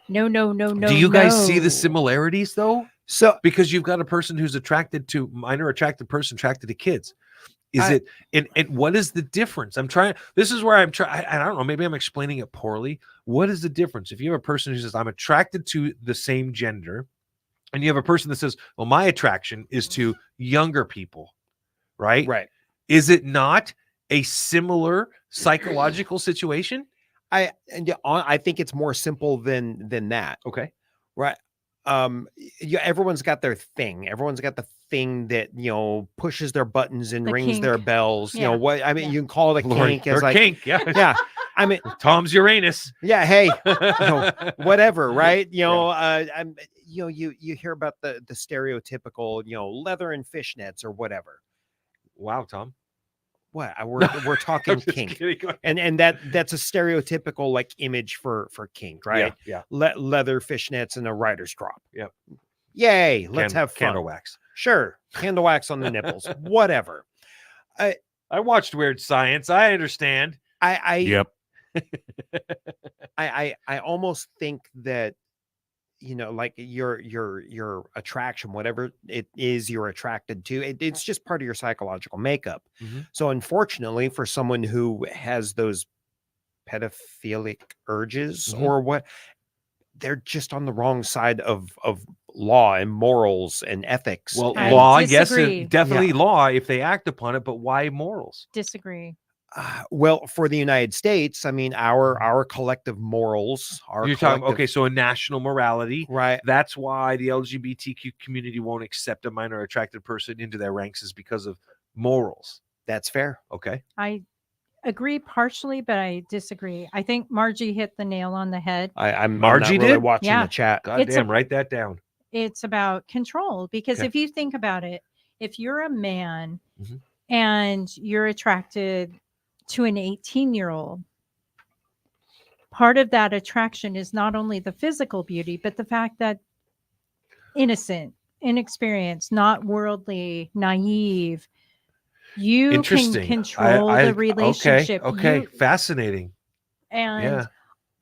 No. Do you guys see the similarities though? So Because you've got a person who's minor attracted person attracted to kids. And what is the difference? This is where I'm trying. I don't know. Maybe I'm explaining it poorly. What is the difference? If you have a person who says, I'm attracted to the same gender, and you have a person that says, well, my attraction is to younger people, right? Right. Is it not a similar psychological situation? I think it's more simple than that. Okay. Right. Everyone's got their thing. Everyone's got the thing that pushes their buttons and The rings their kink. bells. Yeah. What I mean, you can call it a Lord, kink or as like kink, yeah. yeah. I mean, Tom's Uranus. yeah. Hey, whatever, right? You hear about the stereotypical, leather and fishnets or whatever. Wow, Tom. What we're talking kink, and that's a stereotypical like image for kink, right? Yeah. Leather fishnets and a rider's drop. Yep. Yay! Let's have fun. Candle wax. Sure, candle wax on the nipples. Whatever. I watched Weird Science. I understand. I almost think that like your attraction, whatever it is you're attracted to, it's just part of your psychological makeup. So unfortunately, for someone who has those pedophilic urges or what, they're just on the wrong side of law and morals and ethics. Well, I law, disagree. yes, definitely law if they act upon it, but why morals? Disagree. Well, for the United States, I mean, our collective morals are. You're talking so a national morality, right? That's why the LGBTQ community won't accept a minor attracted person into their ranks is because of morals. That's fair. Okay. agree partially, but I disagree. I think Margie hit the nail on the head. I'm Margie not really did? watching Yeah. the chat. God It's damn, a- write that down. It's about control, because Okay. if you think about it, if you're a man Mhm. and you're attracted to an 18-year-old, part of that attraction is not only the physical beauty, but the fact that innocent, inexperienced, not worldly, naive, you can Interesting. control I the relationship. Okay. You Fascinating. and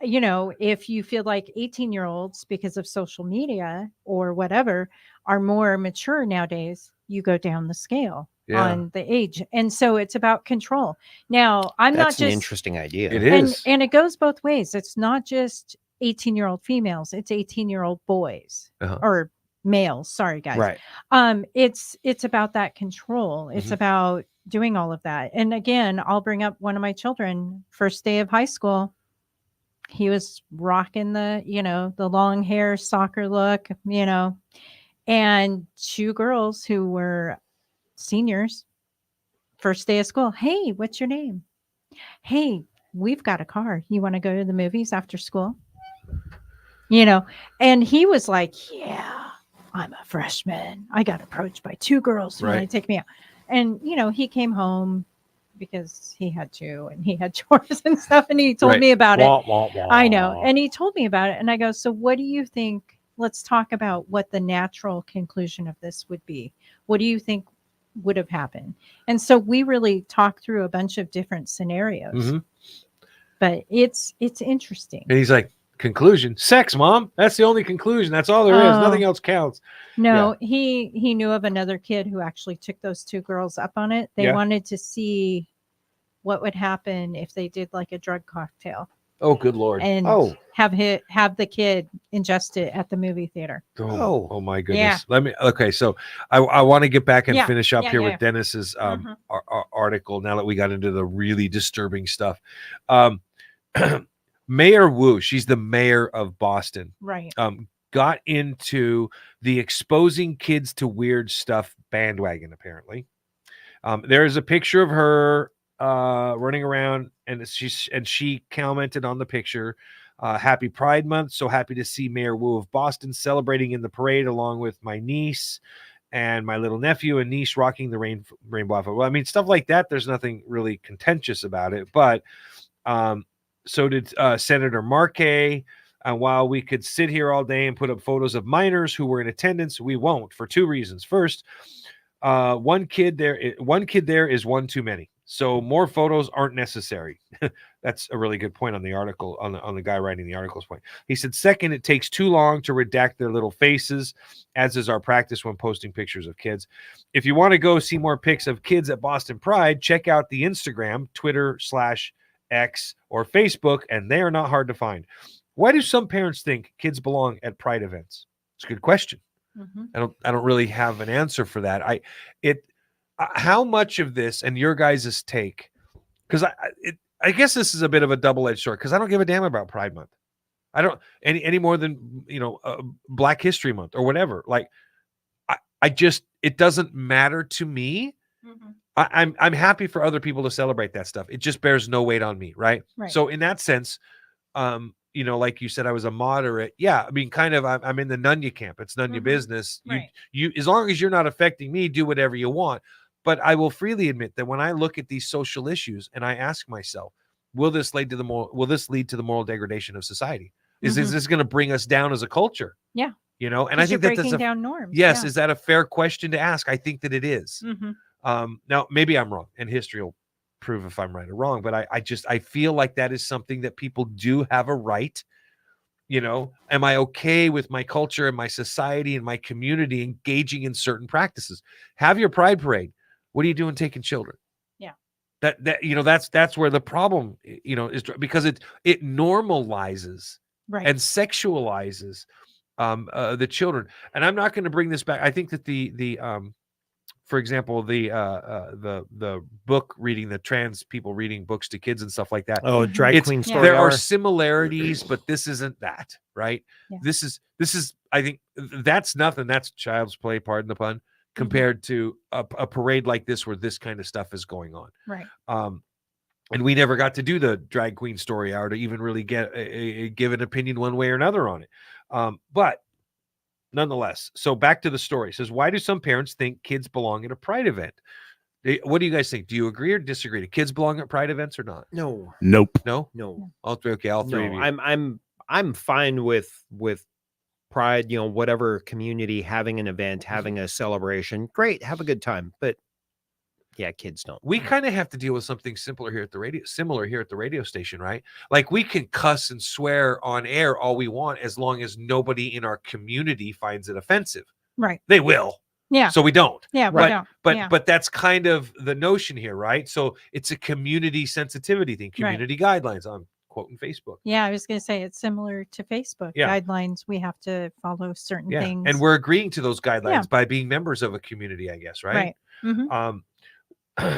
Yeah. if you feel like 18-year-olds, because of social media or whatever, are more mature nowadays, you go down the scale Yeah. on the age. And so it's about control. Now, I'm That's not an just interesting idea. It and is. and it goes both ways. It's not just 18-year-old females, it's 18-year-old boys Uh-huh. or males. Sorry, guys. Right. It's about that control. It's Mhm. about doing all of that. And again, I'll bring up one of my children, first day of high school. He was rocking the long hair soccer look, and two girls who were seniors, first day of school. Hey, what's your name? Hey, we've got a car. You want to go to the movies after school? And he was like, yeah, I'm a freshman. I got approached by two girls who want to Right. take me out. And, he came home because he had to, and he had chores and stuff. And he told Right. me about it. Wah, wah, wah. I know. And he told me about it. And I go, so what do you think? Let's talk about what the natural conclusion of this would be. What do you think would have happened? And so we really talked through a bunch of different scenarios. Mhm. But it's interesting. And he's like, conclusion, sex, mom. That's the only conclusion. That's all there is. Oh. Nothing else counts. No, he knew of another kid who actually took those two girls up on it. They Yeah. wanted to see what would happen if they did like a drug cocktail Oh, good Lord. and Oh. have the kid ingest it at the movie theater. Oh my goodness. Yeah. Let me, okay. So I want to get back and Yeah, finish up yeah, here yeah. with Dennis's Mhm. article now that we got into the really disturbing stuff. Mayor Wu, she's the mayor of Boston, Right. got into the exposing kids to weird stuff bandwagon, apparently. There is a picture of her running around, and she commented on the picture, happy Pride Month. So happy to see Mayor Wu of Boston celebrating in the parade along with my niece and my little nephew and niece rocking the rainbow outfit. Well, I mean, stuff like that, there's nothing really contentious about it, but so did Senator Markey. And while we could sit here all day and put up photos of minors who were in attendance, we won't, for two reasons. First, one kid there is one too many. So more photos aren't necessary. That's a really good point on the article, on the guy writing the article's point. He said, second, it takes too long to redact their little faces, as is our practice when posting pictures of kids. If you want to go see more pics of kids at Boston Pride, check out the Instagram, Twitter/X, or Facebook, and they are not hard to find. Why do some parents think kids belong at Pride events? It's a good question. Mhm. I don't really have an answer for that. How much of this, and your guys' take, because I guess this is a bit of a double-edged sword, because I don't give a damn about Pride Month. I don't any more than Black History Month or whatever. Like I just, it doesn't matter to me. Mhm. I'm happy for other people to celebrate that stuff. It just bears no weight on me, right? Right. So in that sense, like you said, I was a moderate. Yeah, I mean, kind of. I'm in the none you camp. It's none your Mhm. business. Right. You as long as you're not affecting me, do whatever you want. But I will freely admit that when I look at these social issues and I ask myself, will this lead to the moral degradation of society? Is Mhm. this going to bring us down as a culture? Yeah. And I 'Cause think you're that that's breaking down norms. yes. Yeah. Is that a fair question to ask? I think that it is. Mhm. Now maybe I'm wrong, and history will prove if I'm right or wrong. But I feel like that is something that people do have a right. Am I okay with my culture and my society and my community engaging in certain practices? Have your pride parade. What are you doing taking children? Yeah. That's where the problem, is, because it normalizes Right. and sexualizes the children. And I'm not going to bring this back. I think that for example, the book reading, the trans people reading books to kids and stuff like that. Oh, drag queen story There are hour. similarities, but this isn't that, right? Yeah. This is. I think that's nothing. That's child's play, pardon the pun, compared to a parade like this where this kind of stuff is going on. Right. And we never got to do the drag queen story hour to even really get give an opinion one way or another on it. But nonetheless, so back to the story. It says, why do some parents think kids belong at a pride event? What do you guys think? Do you agree or disagree? Do kids belong at pride events or not? No. Nope. No? No. All three of you. I'm fine with pride, whatever community having an event, having a celebration. Great, have a good time. But yeah, kids don't. We kind of have to deal with something similar here at the radio station, right? Like we can cuss and swear on air all we want as long as nobody in our community finds it offensive. Right. They will. Yeah. So we don't. Yeah, we don't. But that's kind of the notion here, right? So it's a community sensitivity thing, community guidelines. I'm quoting Facebook. Yeah, I was going to say it's similar to Facebook guidelines. We have to follow certain things. And we're agreeing to those guidelines by being members of a community, I guess, right? Right. Mm-hmm.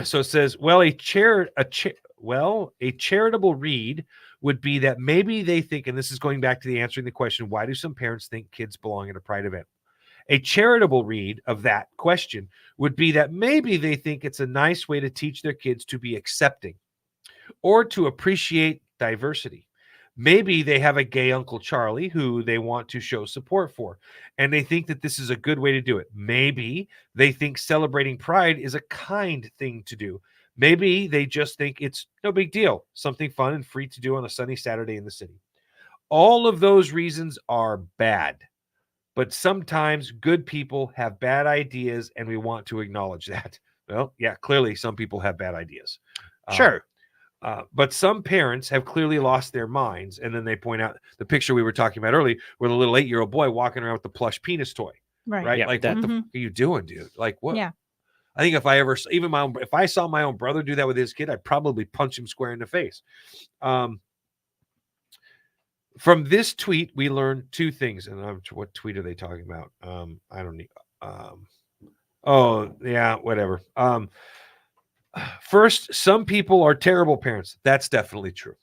So it says, well, a charitable read would be that maybe they think, and this is going back to the answering the question, why do some parents think kids belong at a pride event? A charitable read of that question would be that maybe they think it's a nice way to teach their kids to be accepting or to appreciate diversity. Maybe they have a gay Uncle Charlie who they want to show support for, and they think that this is a good way to do it. Maybe they think celebrating pride is a kind thing to do. Maybe they just think it's no big deal, something fun and free to do on a sunny Saturday in the city. All of those reasons are bad. But sometimes good people have bad ideas, and we want to acknowledge that. Well, yeah, clearly some people have bad ideas. Sure. But some parents have clearly lost their minds. And then they point out the picture we were talking about earlier with a little 8-year-old boy walking around with the plush penis toy. Right. Yeah, like, that- what the fuck are you doing, dude? Like, what? Yeah. I think if I saw my own brother do that with his kid, I'd probably punch him square in the face. From this tweet, we learned two things. And what tweet are they talking about? I don't need. Oh, yeah, whatever. First, some people are terrible parents. That's definitely true.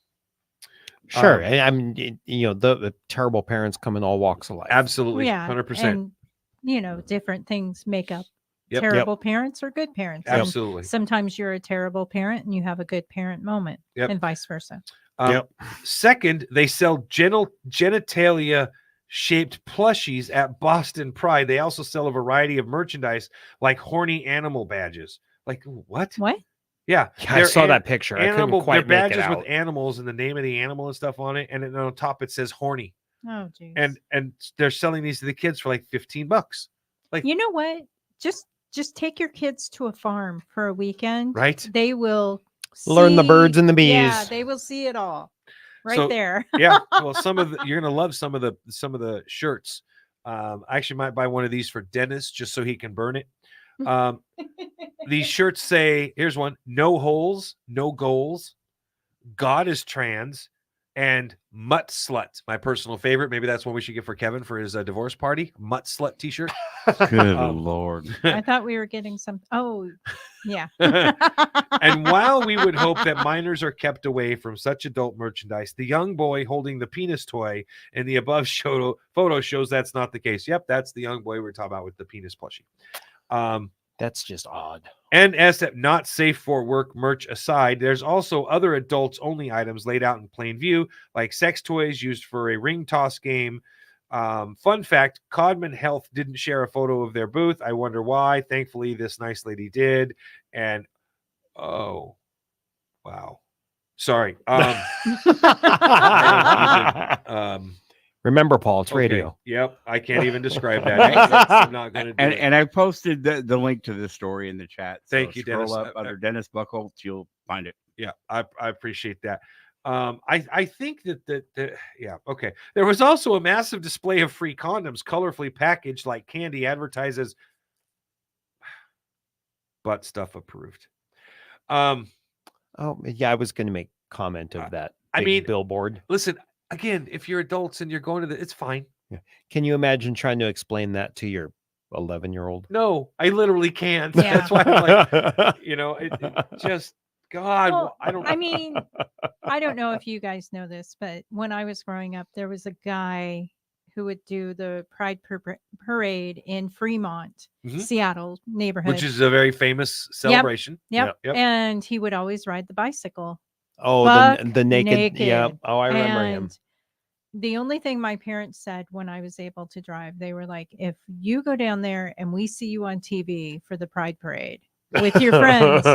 Sure. I mean, the terrible parents come in all walks of life. Absolutely. Yeah. 100%. And, different things make up Yep. terrible parents or good parents. And Absolutely. sometimes you're a terrible parent and you have a good parent moment, Yep. and vice versa. Second, they sell genitalia shaped plushies at Boston Pride. They also sell a variety of merchandise like horny animal badges. Like what? What? Yeah, I saw that picture. I couldn't quite they're make it badges out. with animals and the name of the animal and stuff on it, and then on top it says horny. Oh, geez. And they're selling these to the kids for like $15. Like, You know what? Just take your kids to a farm for a weekend. Right. They will Learn the see- birds and the bees. Yeah, they will see it all right So, there. yeah. Well, you're gonna love some of the shirts. I actually might buy one of these for Dennis just so he can burn it. These shirts say, here's one: no holes, no goals. God is trans, and mutt slut. My personal favorite. Maybe that's one we should get for Kevin for his divorce party. Mutt slut T-shirt. Good Lord. I thought we were getting some. Oh, yeah. And while we would hope that minors are kept away from such adult merchandise, the young boy holding the penis toy in the above photo shows that's not the case. Yep, that's the young boy we were talking about with the penis plushie. That's just odd. And as that not safe for work merch aside, there's also other adults only items laid out in plain view, like sex toys used for a ring toss game. Fun fact, Codman Health didn't share a photo of their booth. I wonder why. Thankfully, this nice lady did. And oh, wow. Sorry. Remember, Paul, it's okay. radio. Yep. I can't even describe that. I'm not going to do it. And I posted the link to this story in the chat. So Thank you, scroll Dennis. up under Dennis Buckle, you'll find it. Yeah, I appreciate that. I think that yeah, okay. There was also a massive display of free condoms, colorfully packaged like candy, advertised as butt stuff approved. Oh, yeah, I was going to make comment of that. I mean, billboard. Listen, again, if you're adults and you're going to it's fine. Yeah. Can you imagine trying to explain that to your 11-year-old? No, I literally can't. Yeah. That's why I'm like, it just God, Well, I don't. I mean, I don't know if you guys know this, but when I was growing up, there was a guy who would do the Pride Parade in Fremont, Seattle neighborhood, which is a very famous celebration. Yep. And he would always ride the bicycle. Oh, buck the naked. Yeah. naked. Oh, I remember him. And the only thing my parents said when I was able to drive, they were like, if you go down there and we see you on TV for the Pride Parade with your friends,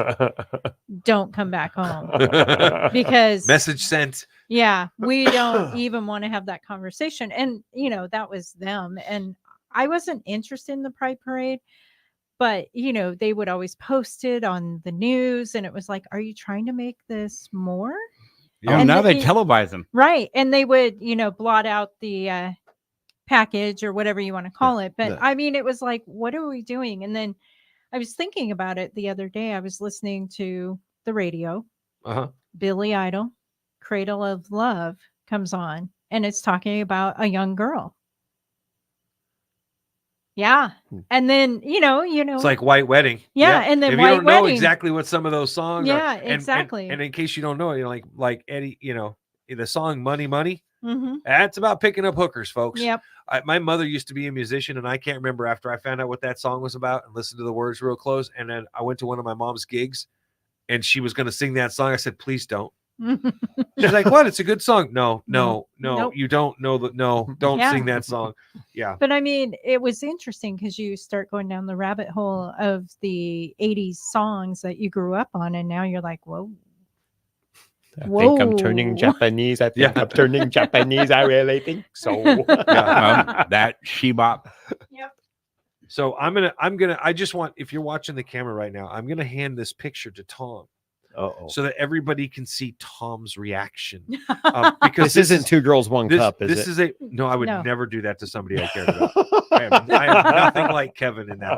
don't come back home. Because message sent. yeah, we don't even want to have that conversation. And, that was them. And I wasn't interested in the Pride Parade, but, they would always post it on the news. And it was like, are you trying to make this more? Yeah. And Now they the- televise them. Right. And they would, blot out the package or whatever you want to call it. But Yeah. I mean, it was like, what are we doing? And then I was thinking about it the other day. I was listening to the radio. Uh-huh. Billy Idol, Cradle of Love comes on, and it's talking about a young girl. Yeah. And then, It's like White Wedding. Yeah, and then if White you don't know Wedding. exactly what some of those songs are. Yeah, and- exactly. And in case you don't know, like Eddie, the song Money Money, Mhm. that's about picking up hookers, folks. Yep. My mother used to be a musician, and I can't remember after I found out what that song was about and listened to the words real close. And then I went to one of my mom's gigs, and she was going to sing that song. I said, please don't. She's like, what? It's a good song. No, Nope. you don't know that. No, don't Yeah. sing that song. Yeah. But I mean, it was interesting because you start going down the rabbit hole of the 80s songs that you grew up on, and now you're like, whoa. I think I'm turning Whoa. Japanese. I think I'm turning Japanese. I really think so. That shebop. Yep. So I just want, if you're watching the camera right now, I'm going to hand this picture to Tom. Uh-oh. So that everybody can see Tom's reaction. Because this isn't Two Girls, One Cup, is this it? is a no. I would No. never do that to somebody I cared about. I am nothing like Kevin in that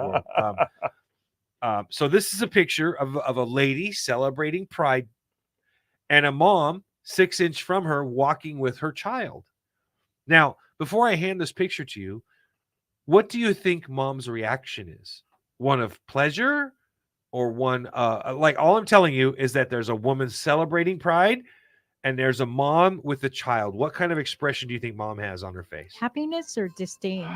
world. So this is a picture of a lady celebrating Pride, and a mom 6 inch from her walking with her child. Now, before I hand this picture to you, what do you think Mom's reaction is? One of pleasure? Or one, like all I'm telling you is that there's a woman celebrating Pride and there's a mom with a child. What kind of expression do you think Mom has on her face? Happiness or disdain?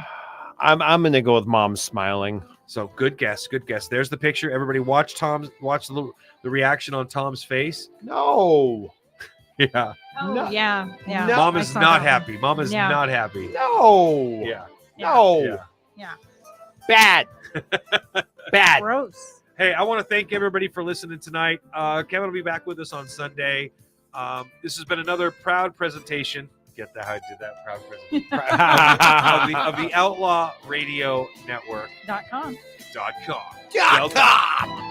I'm gonna go with Mom smiling. So good guess. There's the picture. Everybody watch the reaction on Tom's face. No. Yeah. Oh, No. yeah. Yeah. No. Mom I is saw not that one. happy. Mom is Yeah. not happy. No. Yeah. No. Yeah. Yeah. Bad. Bad. Gross. Hey, I want to thank everybody for listening tonight. Kevin will be back with us on Sunday. This has been another proud presentation. Get that how I did that proud presentation of the Outlaw Radio Network.com. .com. .com.